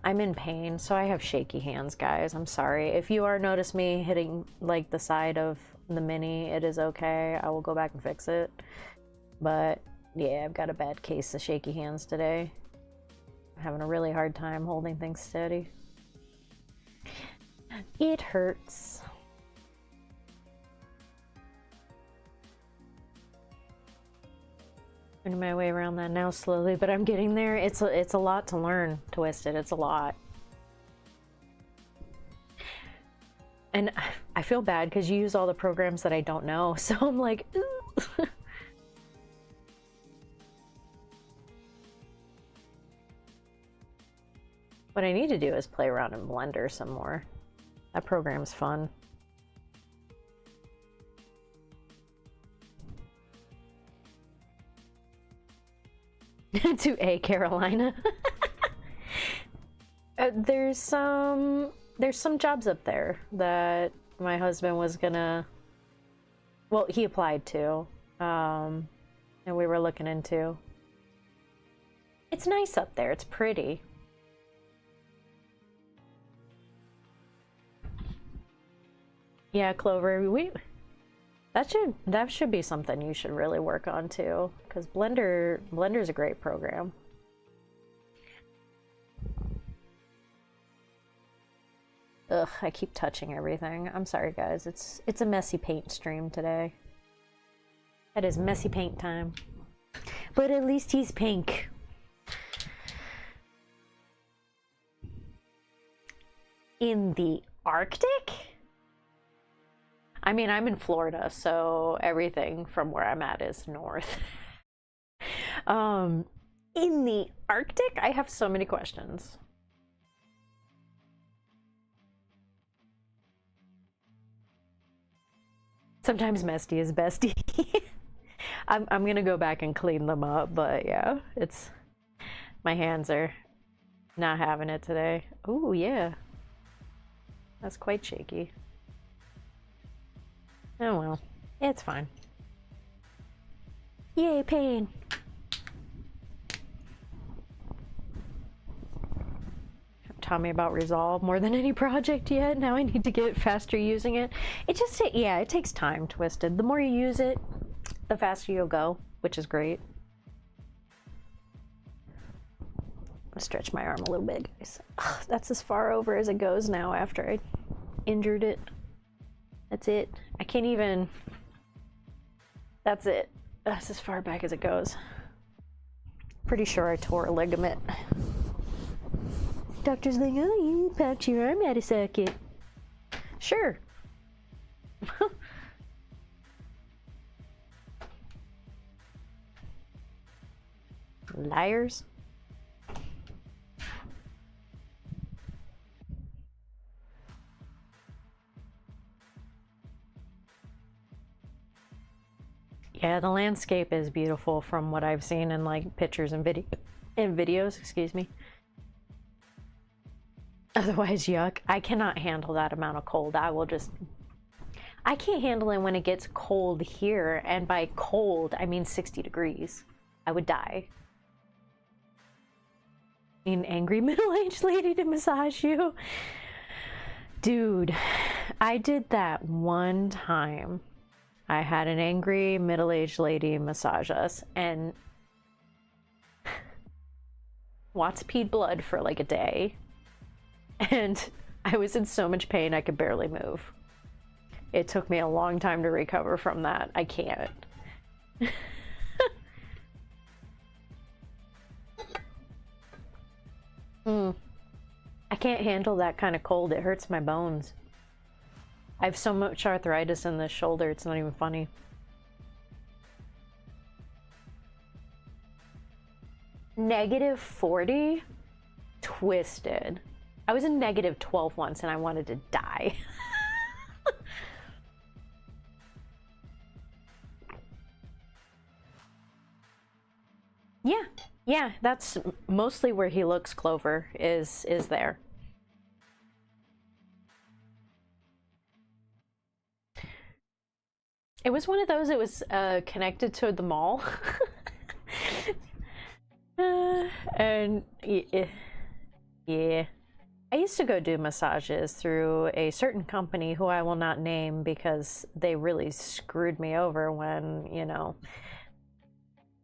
I'm in pain, so I have shaky hands, guys. I'm sorry. If you are notice me hitting like the side of the mini, it is okay. I will go back and fix it. But yeah, I've got a bad case of shaky hands today. I'm having a really hard time holding things steady. It hurts. Finding my way around that now slowly, but I'm getting there. It's a lot to learn, Twisted. It's a lot. And I feel bad because you use all the programs that I don't know, so I'm like, what I need to do is play around in Blender some more. That program's fun. To A Carolina. There's some jobs up there that my husband was gonna, well, he applied to, and we were looking into. It's nice up there. It's pretty. Yeah, Clover, that should be something you should really work on too, because Blender's a great program. Ugh, I keep touching everything. I'm sorry, guys. It's a messy paint stream today. It is messy paint time. But at least he's pink. In the Arctic? I mean, I'm in Florida, so everything from where I'm at is north. In the Arctic, I have so many questions. Sometimes Mesty is bestie. I'm gonna go back and clean them up, but yeah, my hands are not having it today. Oh yeah, that's quite shaky. Oh well, it's fine. Yay, pain! Taught me about Resolve more than any project yet. Now I need to get faster using it. It just, yeah, it takes time, Twisted. The more you use it, the faster you'll go, which is great. I'm gonna stretch my arm a little bit, guys. Ugh, that's as far over as it goes now after I injured it. That's it. I can't even. That's it. That's as far back as it goes. Pretty sure I tore a ligament. Doctor's like, oh, you popped your arm out of socket. Sure. Liars. Yeah, the landscape is beautiful from what I've seen in like pictures and videos, excuse me. Otherwise, yuck. I cannot handle that amount of cold. I can't handle it when it gets cold here, and by cold, I mean 60 degrees. I would die. An angry middle-aged lady to massage you? Dude, I did that one time. I had an angry middle-aged lady massage us, and Watts peed blood for like a day, and I was in so much pain I could barely move. It took me a long time to recover from that. I can't. I can't handle that kind of cold. It hurts my bones. I have so much arthritis in this shoulder, it's not even funny. -40? Twisted. I was in -12 once and I wanted to die. Yeah, that's mostly where he looks, Clover, is there. It was one of those, it was connected to the mall. And yeah. I used to go do massages through a certain company who I will not name because they really screwed me over when, you know,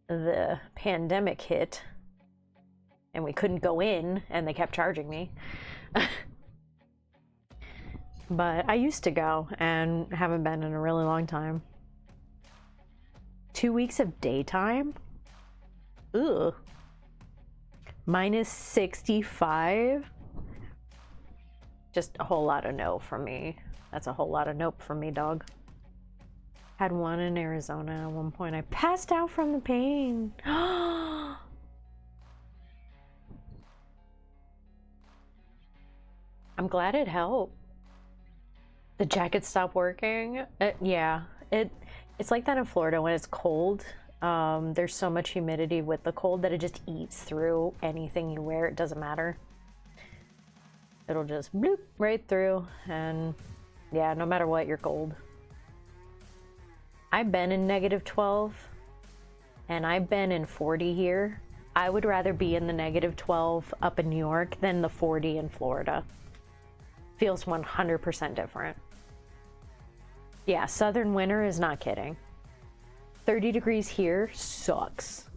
the pandemic hit and we couldn't go in and they kept charging me. But I used to go and haven't been in a really long time. 2 weeks of daytime? Ugh. -65? Just a whole lot of no from me. That's a whole lot of nope from me, dog. Had one in Arizona at one point. I passed out from the pain. I'm glad it helped. The jacket stopped working. Yeah, it's like that in Florida when it's cold. There's so much humidity with the cold that it just eats through anything you wear. It doesn't matter. It'll just bloop right through, and yeah, no matter what, you're cold. I've been in -12, and I've been in 40 here. I would rather be in the -12 up in New York than the 40 in Florida. Feels 100% different. Yeah, southern winter is not kidding. 30 degrees here sucks.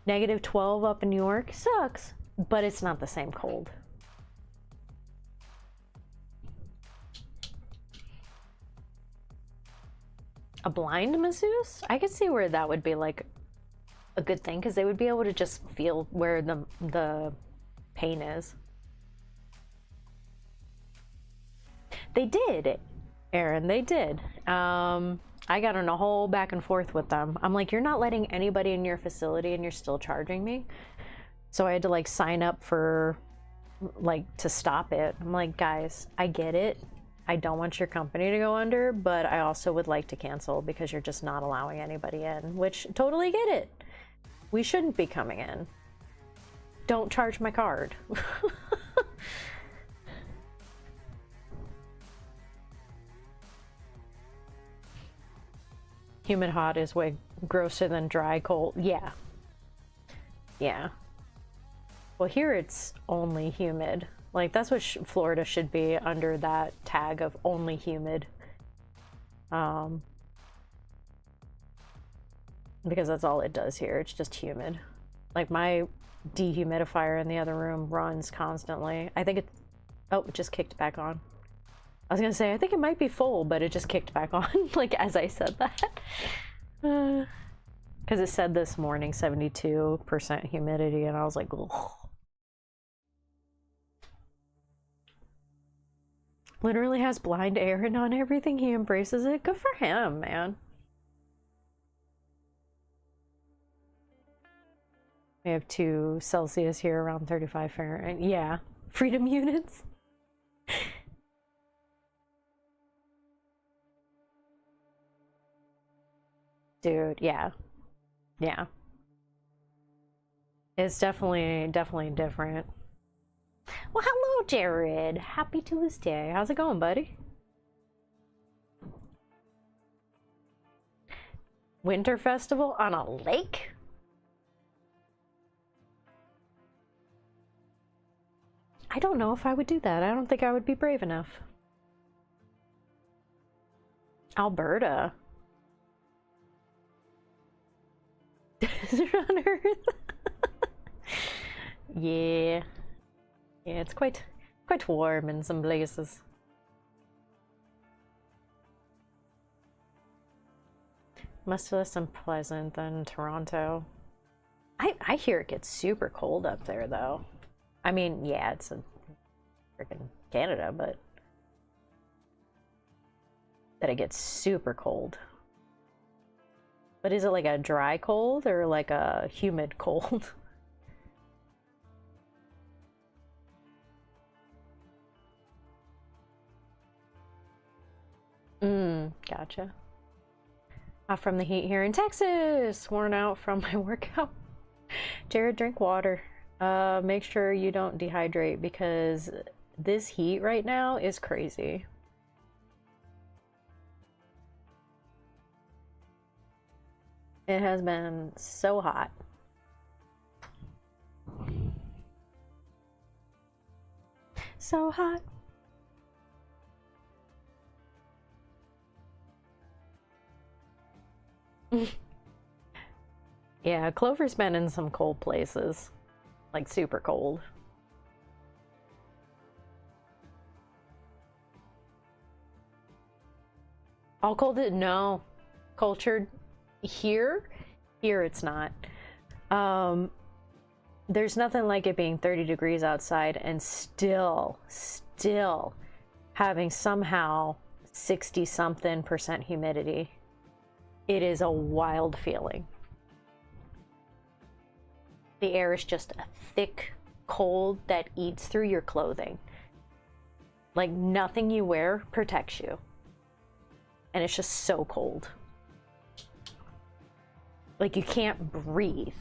-12 up in New York sucks, but it's not the same cold. A blind masseuse? I could see where that would be like a good thing, because they would be able to just feel where the pain is. They did, Aaron, they did. I got in a whole back and forth with them. I'm like, you're not letting anybody in your facility and you're still charging me? So I had to like sign up for like to stop it. I'm like, guys, I get it. I don't want your company to go under, but I also would like to cancel because you're just not allowing anybody in, which totally get it. We shouldn't be coming in. Don't charge my card. Humid hot is way grosser than dry cold. Yeah. Yeah. Well, here it's only humid. Like, that's what Florida should be, under that tag of only humid. Because that's all it does here. It's just humid. Like, my dehumidifier in the other room runs constantly. I think it... Oh, it just kicked back on. I was gonna say, I think it might be full, but it just kicked back on, like, as I said that. Because it said this morning 72% humidity, and I was like, ugh. Literally has blind Aaron on everything. He embraces it. Good for him, man. We have 2 Celsius here, around 35 Fahrenheit. Yeah, freedom units. Dude, yeah. Yeah. It's definitely different. Well, hello, Jared. Happy Tuesday. How's it going, buddy? Winter festival on a lake? I don't know if I would do that. I don't think I would be brave enough. Alberta. Desert on Earth. Yeah. Yeah, it's quite warm in some places. Much less unpleasant than Toronto. I hear it gets super cold up there, though. I mean, yeah, it's a freaking Canada, but that it gets super cold. But is it like a dry cold or like a humid cold? Gotcha. Off from the heat here in Texas. Worn out from my workout. Jared, drink water. Make sure you don't dehydrate because this heat right now is crazy. It has been so hot. So hot. Yeah, Clover's been in some cold places. Like super cold. All cold? No. Cultured here it's not. There's nothing like it being 30 degrees outside and still having somehow 60-something% humidity. It is a wild feeling. The air is just a thick cold that eats through your clothing. Like nothing you wear protects you. And it's just so cold. Like you can't breathe.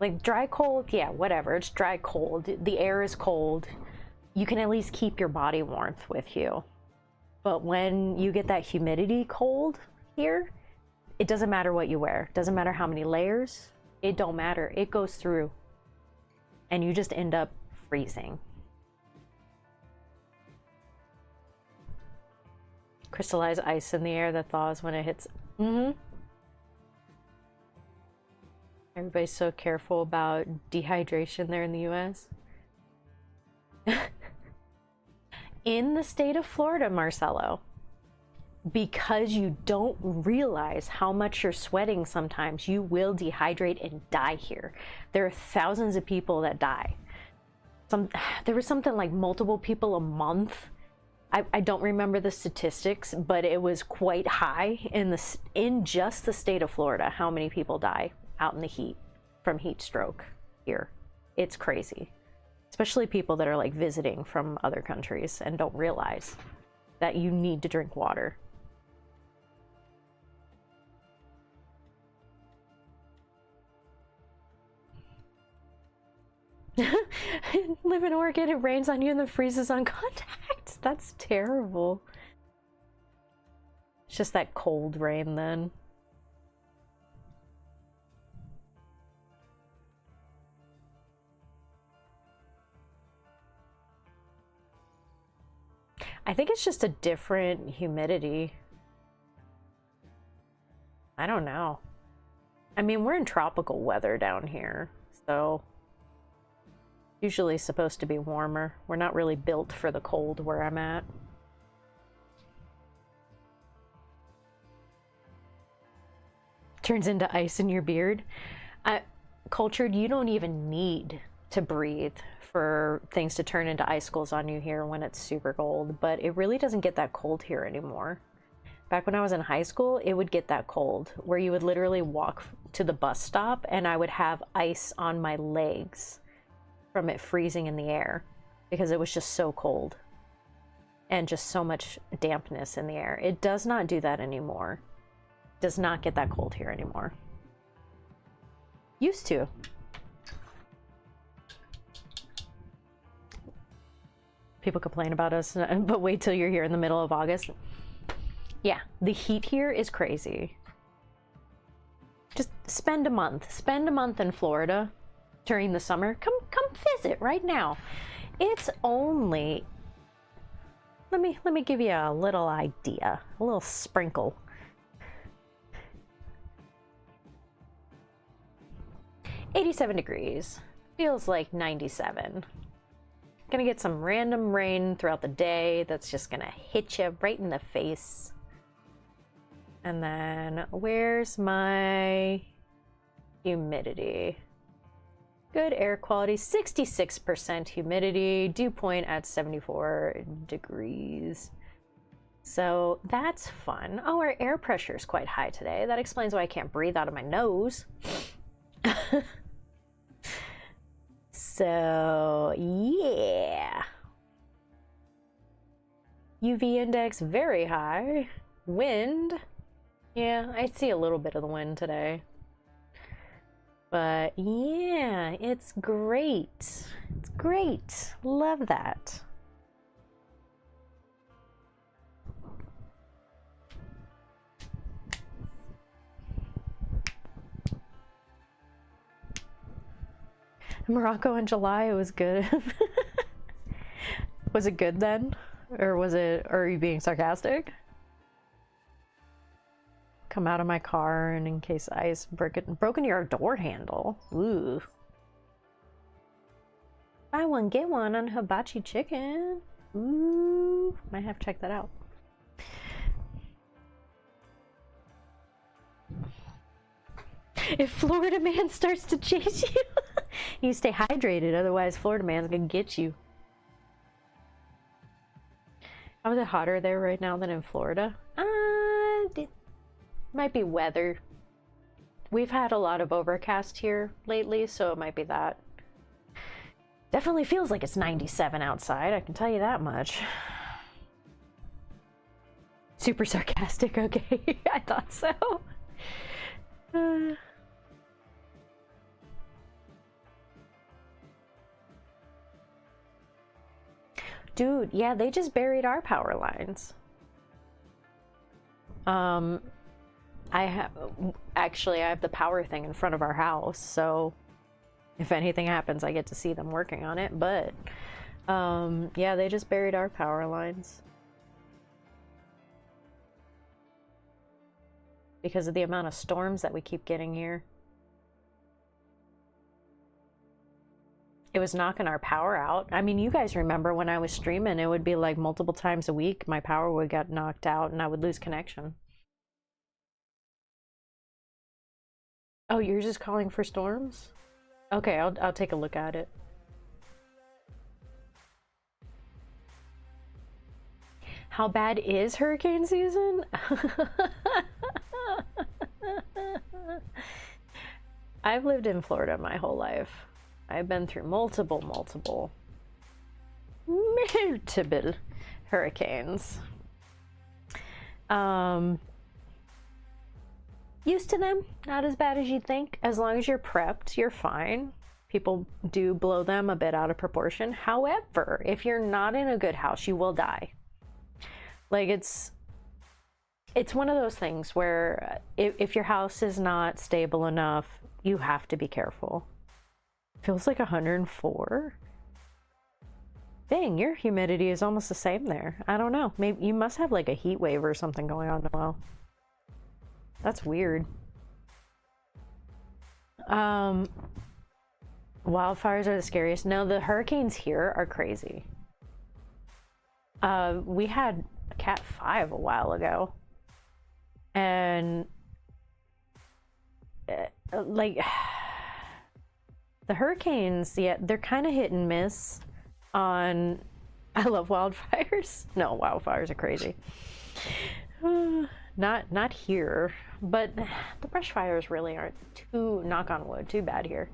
Like dry cold, yeah, whatever. It's dry cold. The air is cold. You can at least keep your body warmth with you. But when you get that humidity cold here, it doesn't matter what you wear. It doesn't matter how many layers. It don't matter. It goes through. And you just end up freezing. Crystallized ice in the air that thaws when it hits. Everybody's so careful about dehydration there in the US. In the state of Florida, Marcelo, because you don't realize how much you're sweating sometimes, you will dehydrate and die here. There are thousands of people that die. There was something like multiple people a month. I don't remember the statistics, but it was quite high in just the state of Florida, how many people die out in the heat from heat stroke here. It's crazy. Especially people that are like visiting from other countries and don't realize that you need to drink water. Live in Oregon, it rains on you and then freezes on contact. That's terrible. It's just that cold rain then. I think it's just a different humidity. I don't know. I mean, we're in tropical weather down here, so usually supposed to be warmer. We're not really built for the cold where I'm at. Turns into ice in your beard. Cultured, you don't even need to breathe for things to turn into icicles on you here when it's super cold, but it really doesn't get that cold here anymore. Back when I was in high school, it would get that cold where you would literally walk to the bus stop and I would have ice on my legs from it freezing in the air because it was just so cold and just so much dampness in the air. It does not do that anymore. It does not get that cold here anymore. Used to. People complain about us, but wait till you're here in the middle of August. Yeah, the heat here is crazy. Just spend a month. Spend a month in Florida during the summer. Come visit right now. It's only, let me give you a little idea, a little sprinkle. $87 feels like 97. Gonna get some random rain throughout the day that's just gonna hit you right in the face. And then where's my humidity? Good air quality, 66% humidity, dew point at 74 degrees. So that's fun. Oh, our air pressure is quite high today. That explains why I can't breathe out of my nose. So, yeah. UV index very high. Wind. Yeah, I see a little bit of the wind today. But yeah, it's great. It's great. Love that. Morocco in July, it was good. Was it good then? Or was it, are you being sarcastic? Come out of my car and in case ice broken your door handle. Ooh. Buy one, get one on hibachi chicken. Ooh. Might have to check that out. If Florida man starts to chase you, you stay hydrated, otherwise Florida man's gonna get you. How is it hotter there right now than in Florida? It might be weather. We've had a lot of overcast here lately, so it might be that. Definitely feels like it's 97 outside, I can tell you that much. Super sarcastic, okay. I thought so. Dude, yeah, they just buried our power lines. I have the power thing in front of our house, so if anything happens, I get to see them working on it, but yeah, they just buried our power lines. Because of the amount of storms that we keep getting here. It was knocking our power out. I mean, you guys remember when I was streaming, it would be like multiple times a week, my power would get knocked out and I would lose connection. Oh, you're just calling for storms? Okay, I'll take a look at it. How bad is hurricane season? I've lived in Florida my whole life. I've been through multiple hurricanes. Used to them, not as bad as you'd think. As long as you're prepped, you're fine. People do blow them a bit out of proportion. However, if you're not in a good house, you will die. Like, it's one of those things where if your house is not stable enough, you have to be careful. Feels like 104. Dang, your humidity is almost the same there. I don't know. Maybe you must have like a heat wave or something going on now. That's weird. Wildfires are the scariest. No, the hurricanes here are crazy. We had a Cat 5 a while ago. And like the hurricanes, yeah, they're kind of hit and miss on. I love wildfires. No, wildfires are crazy. Not here, but the brush fires really aren't too, knock on wood, too bad here.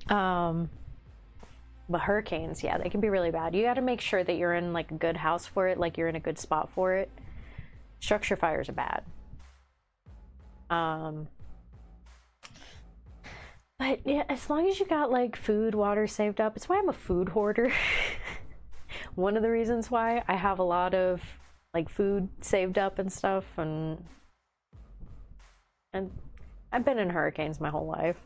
But hurricanes, yeah, they can be really bad. You got to make sure that you're in like a good house for it, like you're in a good spot for it. Structure fires are bad. But yeah, as long as you got like food, water saved up, it's why I'm a food hoarder. One of the reasons why I have a lot of like food saved up and stuff, and And I've been in hurricanes my whole life.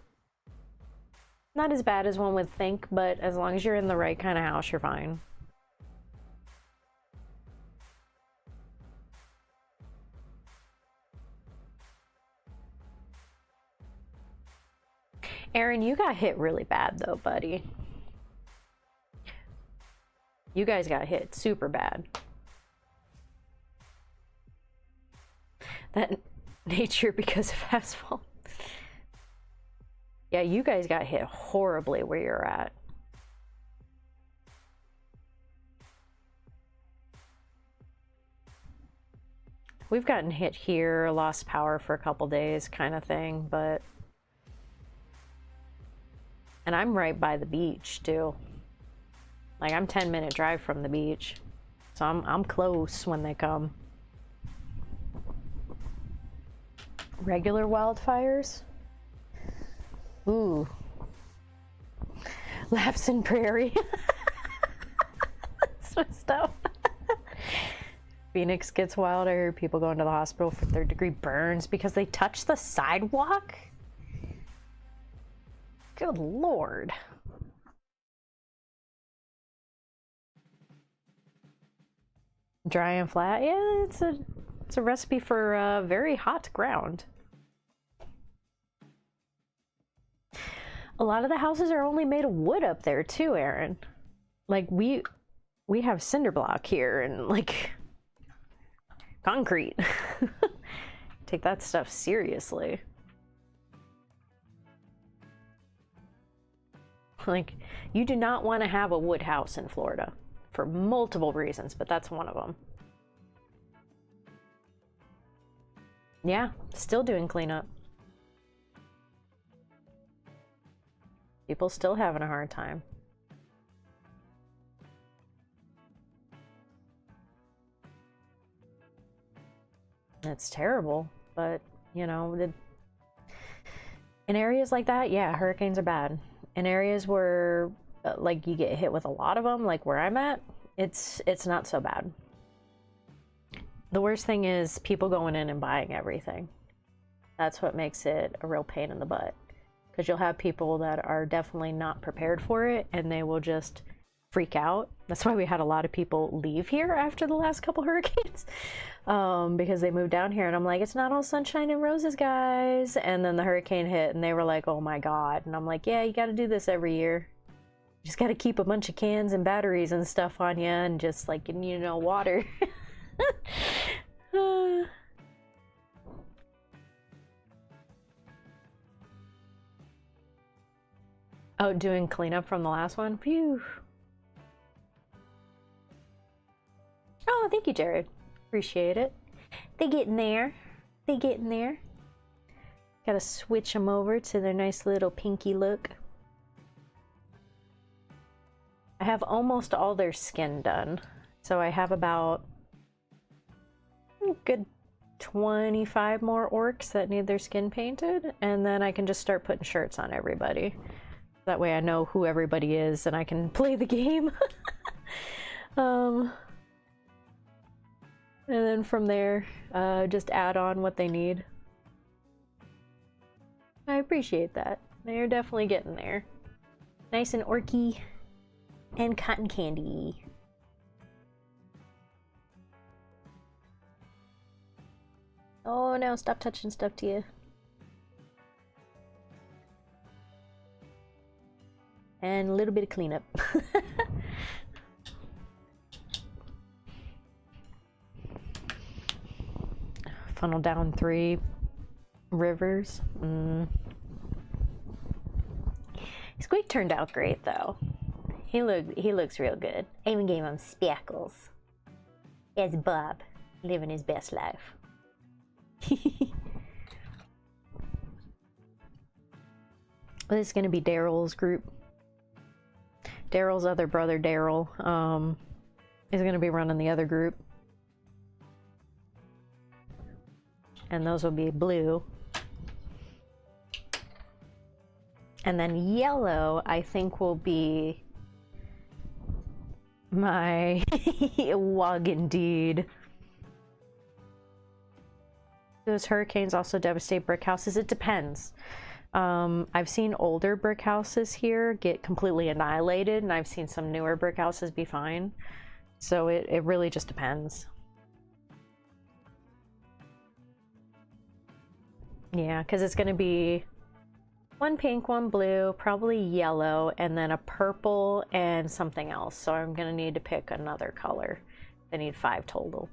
Not as bad as one would think, but as long as you're in the right kind of house, you're fine. Aaron, you got hit really bad though, buddy. You guys got hit super bad. That nature because of asphalt. Yeah, you guys got hit horribly where you're at. We've gotten hit here, lost power for a couple days kind of thing, but... And I'm right by the beach too. Like, I'm 10-minute drive from the beach. So I'm close when they come. Regular wildfires? Ooh. Lapson Prairie. That's messed up. Phoenix gets wild. I heard people going to the hospital for third-degree burns because they touched the sidewalk. Good Lord. Dry and flat? Yeah, it's a recipe for very hot ground. A lot of the houses are only made of wood up there too, Aaron. Like we have cinder block here and like concrete. Take that stuff seriously. Like, you do not want to have a wood house in Florida for multiple reasons, but that's one of them. Yeah, still doing cleanup. People still having a hard time. It's terrible, but, you know, in areas like that, yeah, hurricanes are bad. In areas where, like, you get hit with a lot of them, like where I'm at, it's not so bad. The worst thing is people going in and buying everything. That's what makes it a real pain in the butt. Because you'll have people that are definitely not prepared for it, and they will just freak out. That's why we had a lot of people leave here after the last couple hurricanes. Because they moved down here, and I'm like, it's not all sunshine and roses, guys. And then the hurricane hit, and they were like, oh my God. And I'm like, yeah, you got to do this every year. You just got to keep a bunch of cans and batteries and stuff on you, and just like, you know, water. Oh, doing cleanup from the last one? Phew. Oh, thank you, Jared. Appreciate it. They getting there. They getting there. Gotta switch them over to their nice little pinky look. I have almost all their skin done. So I have about a good 25 more orcs that need their skin painted. And then I can just start putting shirts on everybody. That way I know who everybody is and I can play the game. And then from there, just add on what they need. I appreciate that. They're definitely getting there. Nice and orky and cotton candy. Oh no, stop touching stuff to you. And a little bit of cleanup. Funnel down 3 rivers. Squeak turned out great though. He looks real good. I even gave him speckles. As Bob, living his best life. This is gonna be Daryl's group. Daryl's other brother, Daryl, is going to be running the other group. And those will be blue. And then yellow, I think, will be my Wog indeed. those hurricanes also devastate brick houses? It depends. I've seen older brick houses here get completely annihilated, and I've seen some newer brick houses be fine. So it really just depends. Yeah, because it's going to be one pink, one blue, probably yellow, and then a purple and something else. So I'm going to need to pick another color. I need 5 total.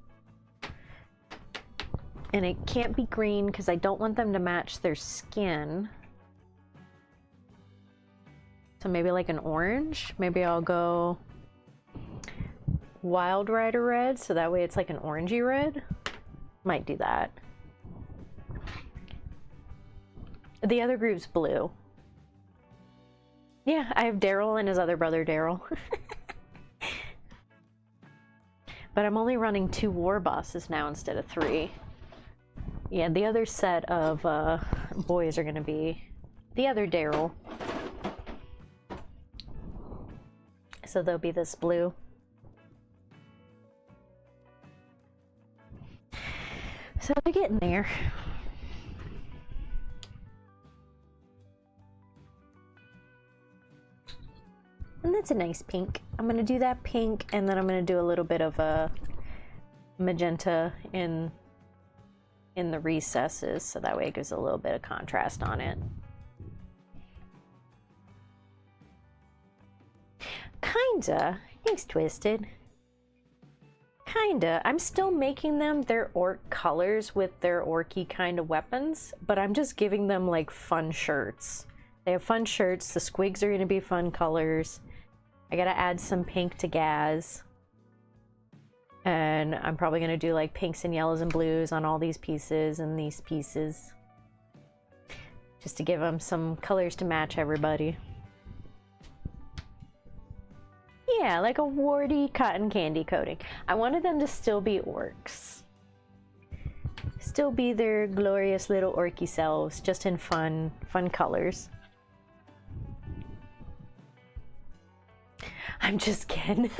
And it can't be green because I don't want them to match their skin. So maybe like an orange. Maybe I'll go Wild Rider red, so that way it's like an orangey red. Might do that. The other group's blue. Yeah, I have Daryl and his other brother Daryl. But I'm only running 2 war bosses now instead of 3. Yeah, the other set of boys are going to be the other Daryl. So they'll be this blue. So they're getting there. And that's a nice pink. I'm going to do that pink, and then I'm going to do a little bit of a magenta in the recesses, so that way it gives a little bit of contrast on it. Kinda. Thanks, Twisted. Kinda. I'm still making them their orc colors with their orky kind of weapons, but I'm just giving them like fun shirts. They have fun shirts. The squigs are going to be fun colors. I gotta add some pink to Gaz. And I'm probably going to do like pinks and yellows and blues on all these pieces and these pieces. Just to give them some colors to match everybody. Yeah, like a warty cotton candy coating. I wanted them to still be orcs. Still be their glorious little orky selves, just in fun colors. I'm just kidding.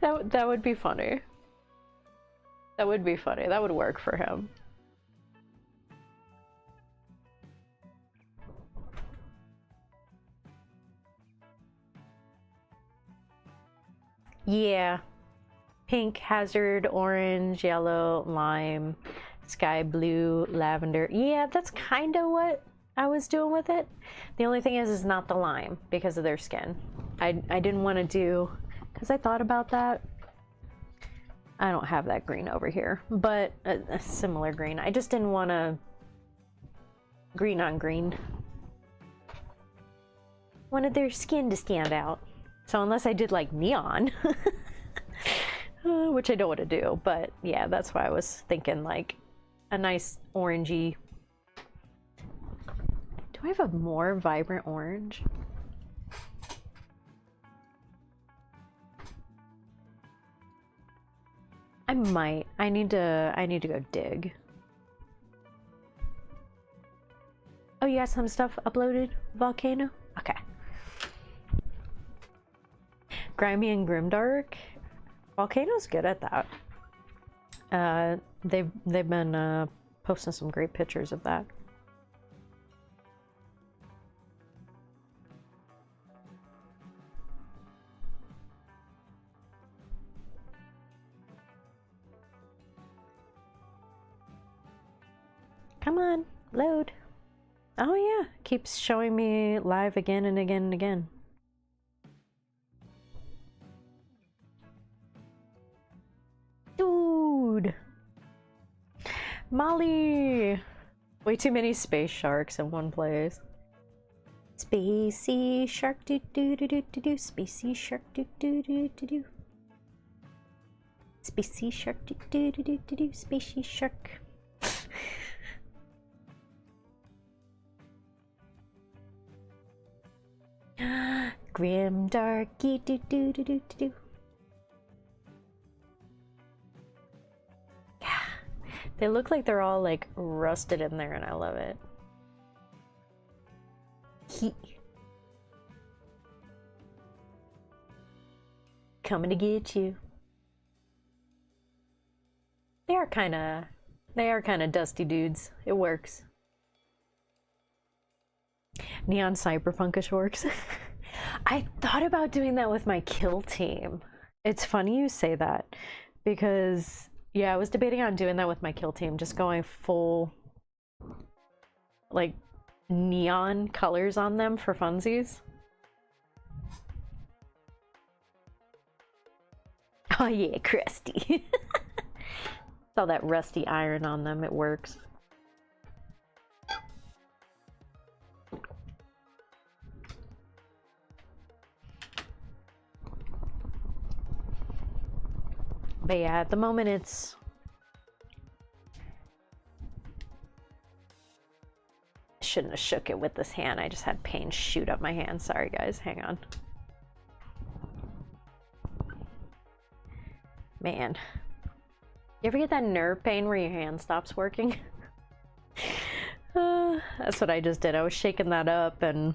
That would be funny. That would be funny. That would work for him. Yeah. Pink, hazard, orange, yellow, lime, sky blue, lavender. Yeah, that's kind of what I was doing with it. The only thing is not the lime because of their skin. I didn't want to do, because I thought about that. I don't have that green over here, but a similar green. I just didn't want to green on green. Wanted their skin to stand out. So unless I did like neon, which I don't want to do, but yeah, that's why I was thinking like a nice orangey. Do I have a more vibrant orange? I might. I need to go dig. Oh, you got some stuff uploaded, Volcano? Okay. Grimy and Grimdark. Volcano's good at that. They've been posting some great pictures of that. Come on, load. Oh yeah, keeps showing me live again and again and again. Dude! Molly! Way too many space sharks in one place. Spacey shark doo doo doo doo doo doo. Spacey shark doo doo doo doo doo. Spacey shark doo doo doo doo doo doo. Spacey shark. Grim darky doo doo doo doo doo. Yeah, they look like they're all like rusted in there, and I love it. Coming to get you. They are kind of They are kind of dusty dudes. It works. Neon cyberpunkish works. I thought about doing that with my kill team. It's funny you say that because yeah, I was debating on doing that with my kill team, just going full like neon colors on them for funsies. Oh yeah, crusty. All that rusty iron on them, it works. But yeah, at the moment it's... I shouldn't have shook it with this hand. I just had pain shoot up my hand. Sorry guys, hang on. Man. You ever get that nerve pain where your hand stops working? That's what I just did. I was shaking that up and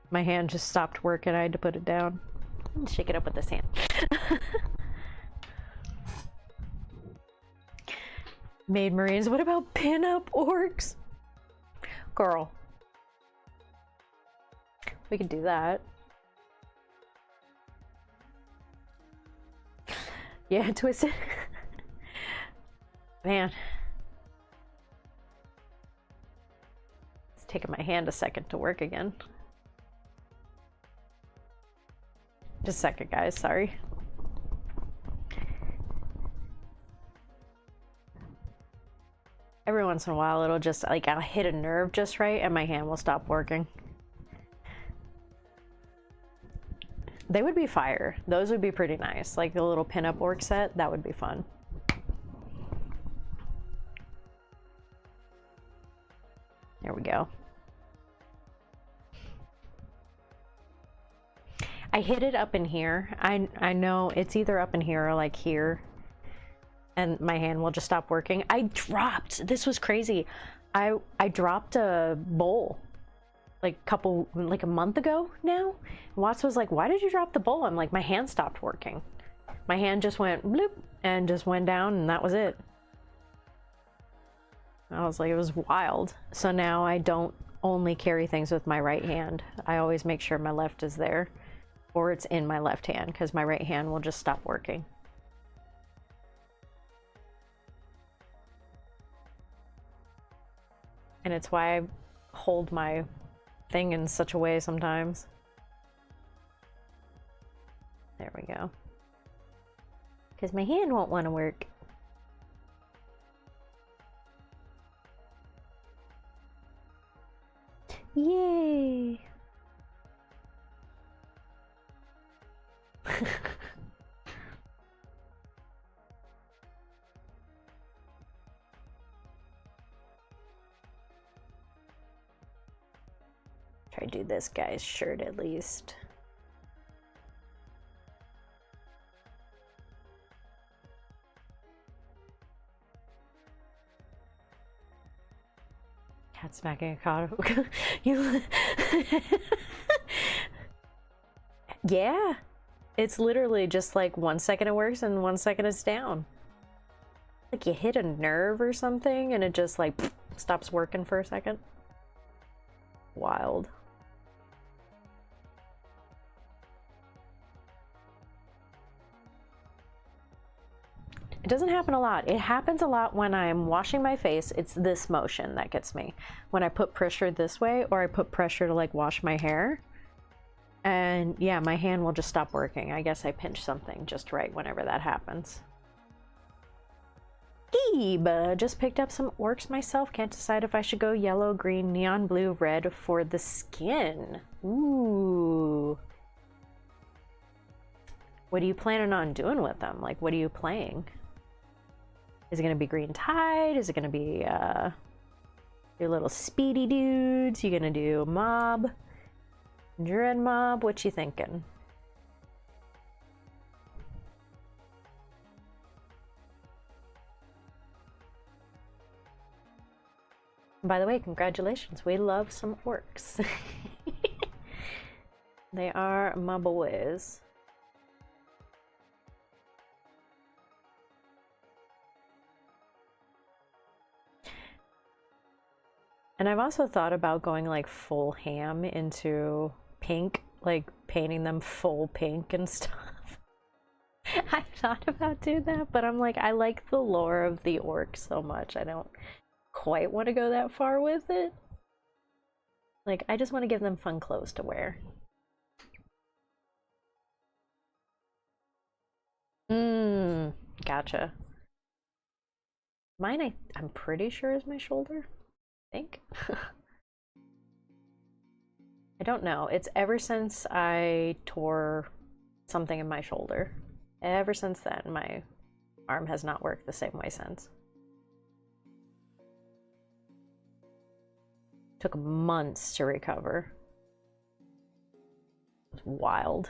my hand just stopped working. I had to put it down. Shake it up with this hand. Maid Marines. What about pin-up orcs? Girl. We could do that. Yeah, twisted. Man. It's taking my hand a second to work again. Just a second, guys. Sorry. Every once in a while, it'll just, like, I'll hit a nerve just right and my hand will stop working. They would be fire. Those would be pretty nice. Like the little pinup orc set, that would be fun. There we go. I hit it up in here. I know it's either up in here or like here. And my hand will just stop working. I dropped, this was crazy. I dropped a bowl like a month ago now. Watts was like, why did you drop the bowl? I'm like, my hand stopped working. My hand just went bloop and just went down and that was it. I was like, it was wild. So now I don't only carry things with my right hand. I always make sure my left is there or it's in my left hand because my right hand will just stop working. And it's why I hold my thing in such a way sometimes. There we go. Because my hand won't want to work. Yay! Try to do this guy's shirt at least. Cat smacking a cod. You. Yeah, it's literally just like 1 second it works and 1 second it's down. Like you hit a nerve or something and it just like stops working for a second. Wild. It doesn't happen a lot. It happens a lot when I'm washing my face. It's this motion that gets me. When I put pressure this way or I put pressure to like wash my hair. And yeah, my hand will just stop working. I guess I pinch something just right whenever that happens. Gabe, just picked up some orcs myself. Can't decide if I should go yellow, green, neon blue, red for the skin. Ooh. What are you planning on doing with them? Like, what are you playing? Is it going to be Green Tide? Is it going to be your little speedy dudes? You going to do mob? Dread mob? What you thinking? By the way, congratulations. We love some orcs. They are my boys. And I've also thought about going like full ham into pink, like painting them full pink and stuff. I thought about doing that, but I'm like, I like the lore of the orc so much. I don't quite want to go that far with it. Like, I just want to give them fun clothes to wear. Gotcha. Mine, I'm pretty sure is my shoulder. I think. I don't know. It's ever since I tore something in my shoulder. Ever since then, my arm has not worked the same way since. Took months to recover. It was wild.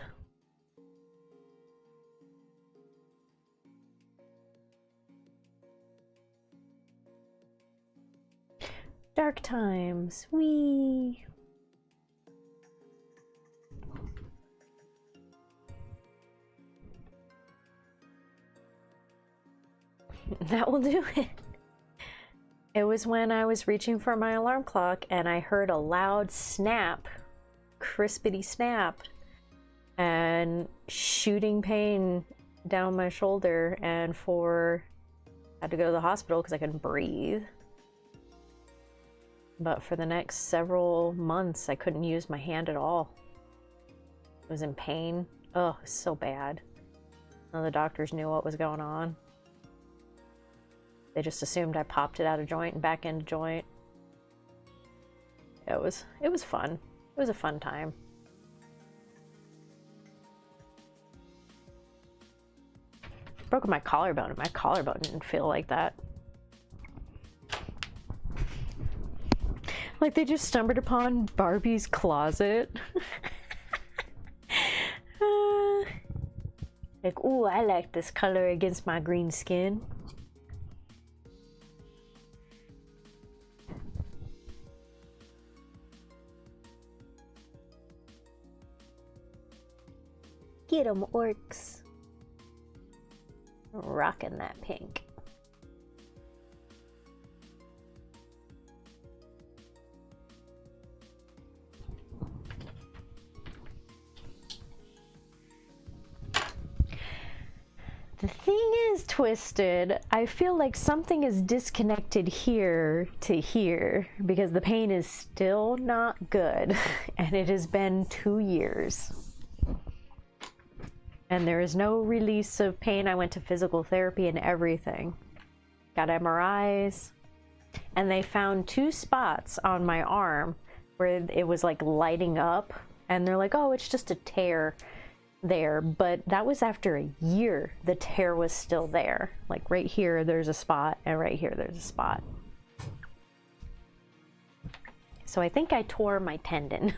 Dark times. Whee! That will do it. It was when I was reaching for my alarm clock and I heard a loud snap, crispity snap, and shooting pain down my shoulder, and I had to go to the hospital because I couldn't breathe. But for the next several months, I couldn't use my hand at all. I was in pain. Oh, it was so bad. None of the doctors knew what was going on. They just assumed I popped it out of joint and back into joint. It was fun. It was a fun time. Broke my collarbone, and my collarbone didn't feel like that. Like they just stumbled upon Barbie's closet. Like, ooh, I like this color against my green skin. Get 'em, orcs. Rocking that pink. The thing is, Twisted, I feel like something is disconnected here to here because the pain is still not good, and it has been 2 years. And there is no release of pain. I went to physical therapy and everything. Got MRIs. And they found 2 spots on my arm where it was like lighting up. And they're like, oh, it's just a tear there. But that was after a year. The tear was still there. Like right here, there's a spot. And right here, there's a spot. So I think I tore my tendon.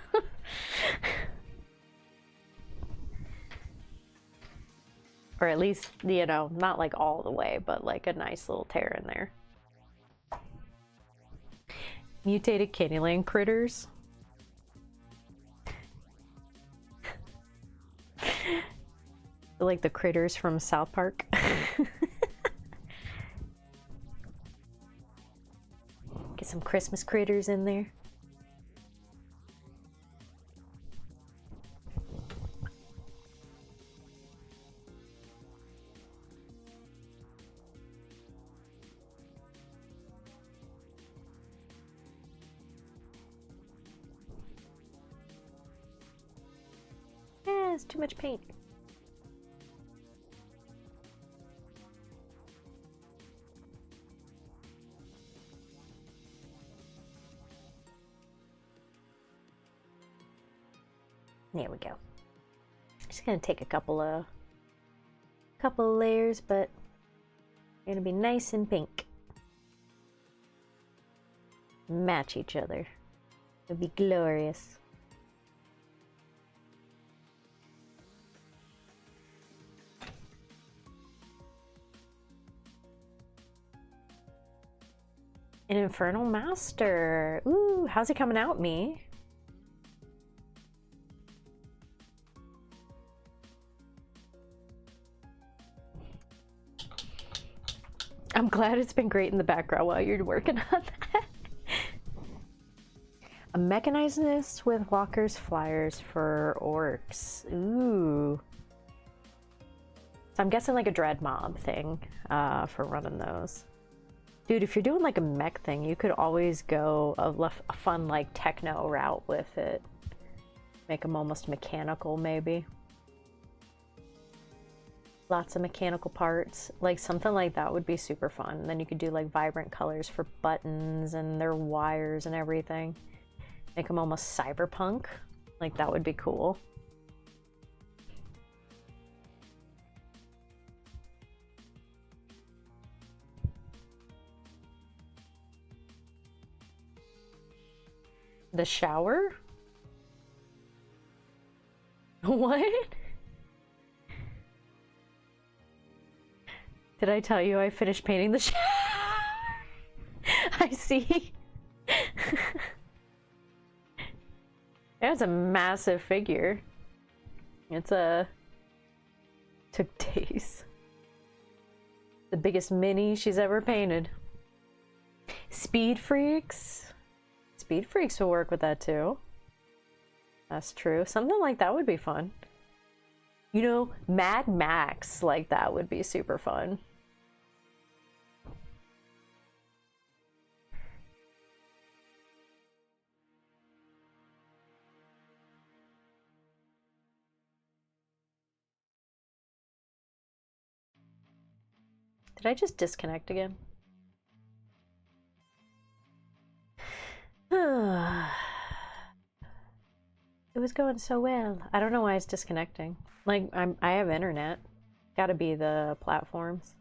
Or at least, you know, not like all the way, but like a nice little tear in there. Mutated Candyland critters. Like the critters from South Park. Get some Christmas critters in there. It's too much paint. There we go. Just gonna take a couple of layers, but they're gonna be nice and pink. Match each other. It'll be glorious. An Infernal Master. Ooh, how's it coming out, me? I'm glad it's been great in the background while you're working on that. mechanizedness with walkers flyers for orcs. Ooh. So I'm guessing like a dread mob thing for running those. Dude, if you're doing like a mech thing, you could always go a fun like techno route with it. Make them almost mechanical maybe. Lots of mechanical parts. Like something like that would be super fun. And then you could do like vibrant colors for buttons and their wires and everything. Make them almost cyberpunk. Like that would be cool. The shower? What? Did I tell you I finished painting the shower? I see. That's a massive figure. Took days. The biggest mini she's ever painted. Speed Freaks? Speed Freaks will work with that too. That's true. Something like that would be fun. You know, Mad Max, like that would be super fun. Did I just disconnect again? It was going so well. I don't know why it's disconnecting. Like, I have internet. Gotta be the platforms.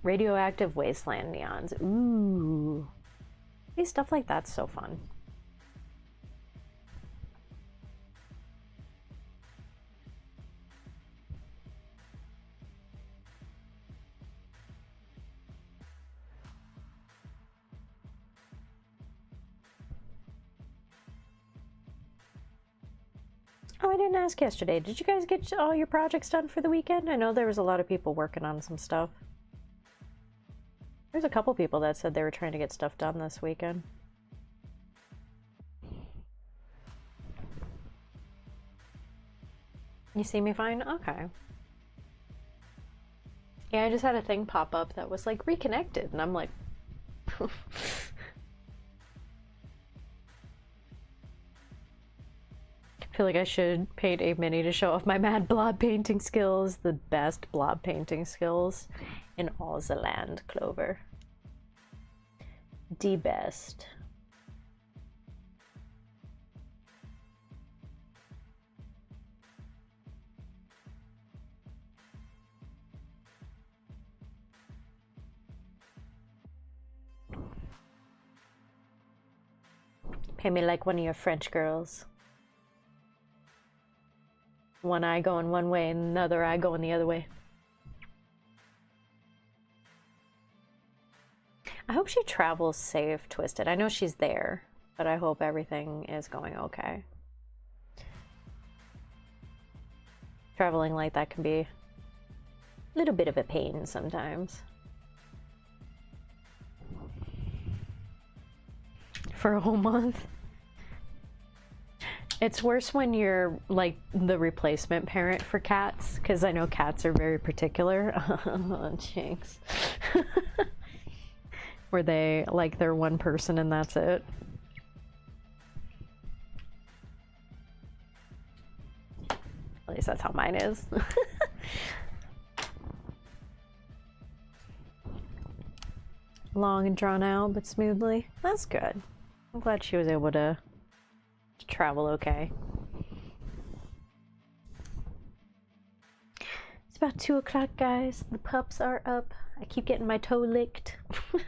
Radioactive wasteland neons. Ooh. Hey, stuff like that's so fun. Oh, I didn't ask yesterday. Did you guys get all your projects done for the weekend? I know there was a lot of people working on some stuff. There's a couple people that said they were trying to get stuff done this weekend. You see me fine? Okay. Yeah, I just had a thing pop up that was like reconnected, and I'm like... I feel like I should paint a mini to show off my mad blob painting skills. The best blob painting skills in all the land, Clover. The best. Pay me like one of your French girls. One eye going one way and another eye going the other way. I hope she travels safe, Twisted. I know she's there, but I hope everything is going okay. Traveling like that can be a little bit of a pain sometimes. For a whole month. It's worse when you're like the replacement parent for cats, because I know cats are very particular. Oh, jinx. Where they like they're one person and that's it. At least that's how mine is. Long and drawn out, but smoothly. That's good. I'm glad she was able to travel okay. It's about 2 o'clock, guys. The pups are up. I keep getting my toe licked. I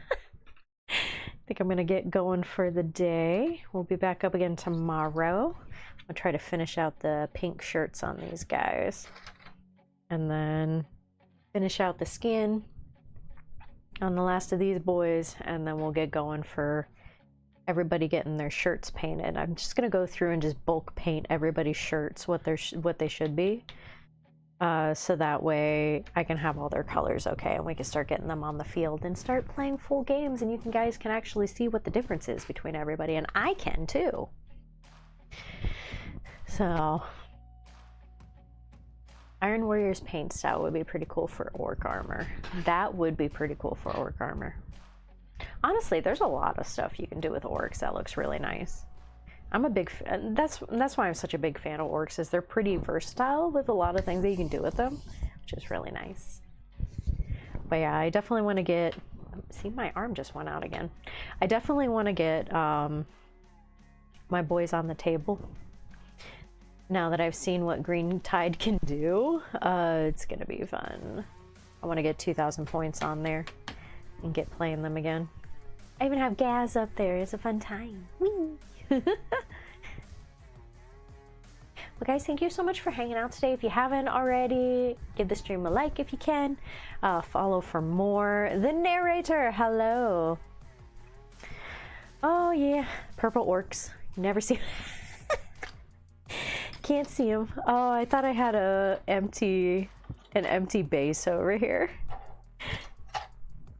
think I'm gonna get going for the day. We'll be back up again tomorrow. I'll try to finish out the pink shirts on these guys. And then finish out the skin on the last of these boys, and then we'll get going for everybody getting their shirts painted. I'm just gonna go through and just bulk paint everybody's shirts what they should be, So that way I can have all their colors okay, and we can start getting them on the field and start playing full games, and you guys can actually see what the difference is between everybody, and I can too. So Iron Warrior's paint style would be pretty cool for orc armor. That would be pretty cool for orc armor. Honestly, there's a lot of stuff you can do with orcs that looks really nice. I'm a big fan. That's why I'm such a big fan of orcs, is they're pretty versatile with a lot of things that you can do with them, which is really nice. But yeah, I definitely want to get, see, my arm just went out again. I definitely want to get my boys on the table. Now that I've seen what Green Tide can do, it's gonna be fun. I want to get 2,000 points on there and get playing them again. I even have Gaz up there. It's a fun time. Whee! Well, guys, thank you so much for hanging out today. If you haven't already, give the stream a like if you can. Follow for more. The narrator, hello. Oh yeah, purple orcs. Never see. Can't see them. Oh, I thought I had an empty base over here.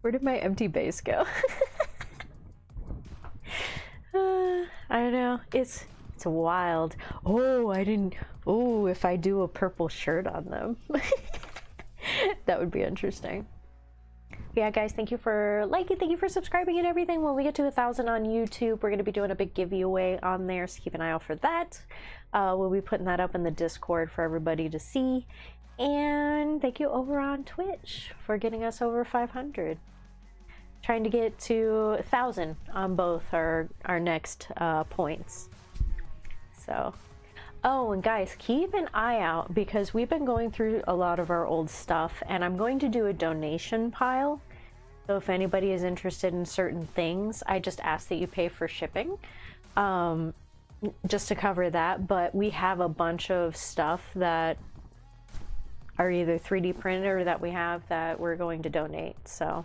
Where did my empty base go? I don't know. It's wild. Oh, I didn't. Oh, if I do a purple shirt on them, that would be interesting. Yeah, guys, thank you for liking, thank you for subscribing and everything. When we get to 1,000 on YouTube, we're going to be doing a big giveaway on there, so keep an eye out for that. We'll be putting that up in the Discord for everybody to see. And thank you over on Twitch for getting us over 500. Trying to get to 1,000 on both our next points. So, oh, and guys, keep an eye out, because we've been going through a lot of our old stuff, and I'm going to do a donation pile. So if anybody is interested in certain things, I just ask that you pay for shipping, just to cover that. But we have a bunch of stuff that are either 3D printed or that we have that we're going to donate. So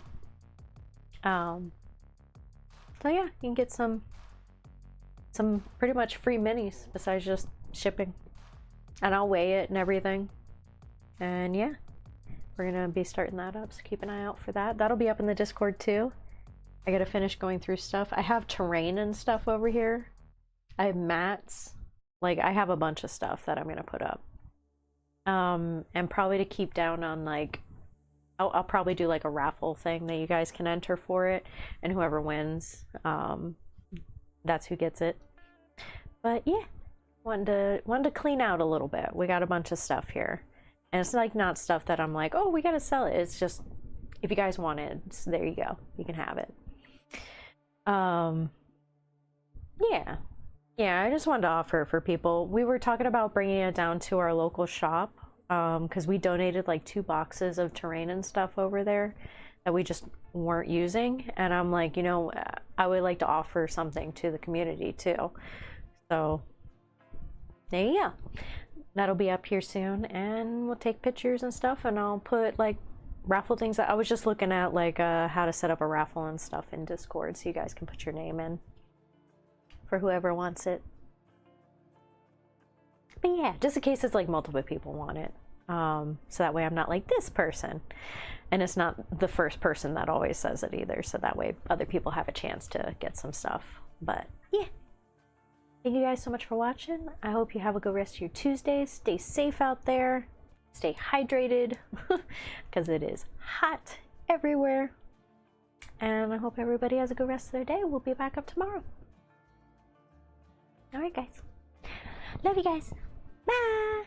yeah, you can get some pretty much free minis besides just shipping, and I'll weigh it and everything. And yeah, we're gonna be starting that up, so keep an eye out for that. That'll be up in the Discord too. I gotta finish going through stuff. I have terrain and stuff over here. I have mats. Like, I have a bunch of stuff that I'm gonna put up. And probably to keep down on, like, I'll probably do like a raffle thing that you guys can enter for it, and whoever wins, that's who gets it. But yeah, wanted to clean out a little bit. We got a bunch of stuff here, and it's like not stuff that I'm like, oh, we gotta sell it. It's just, if you guys want it, so there you go, you can have it. Yeah, I just wanted to offer for people. We were talking about bringing it down to our local shop, because we donated like 2 boxes of terrain and stuff over there that we just weren't using, and I'm like, you know, I would like to offer something to the community too. So there you go. That'll be up here soon, and we'll take pictures and stuff, and I'll put like raffle things. I was just looking at like how to set up a raffle and stuff in Discord, so you guys can put your name in for whoever wants it. But yeah, just in case it's like multiple people want it, so that way I'm not like this person, and it's not the first person that always says it either, so that way other people have a chance to get some stuff. But yeah, thank you guys so much for watching. I hope you have a good rest of your Tuesdays. Stay safe out there, stay hydrated, because it is hot everywhere, and I hope everybody has a good rest of their day. We'll be back up tomorrow. All right, guys. Love you guys. Bye.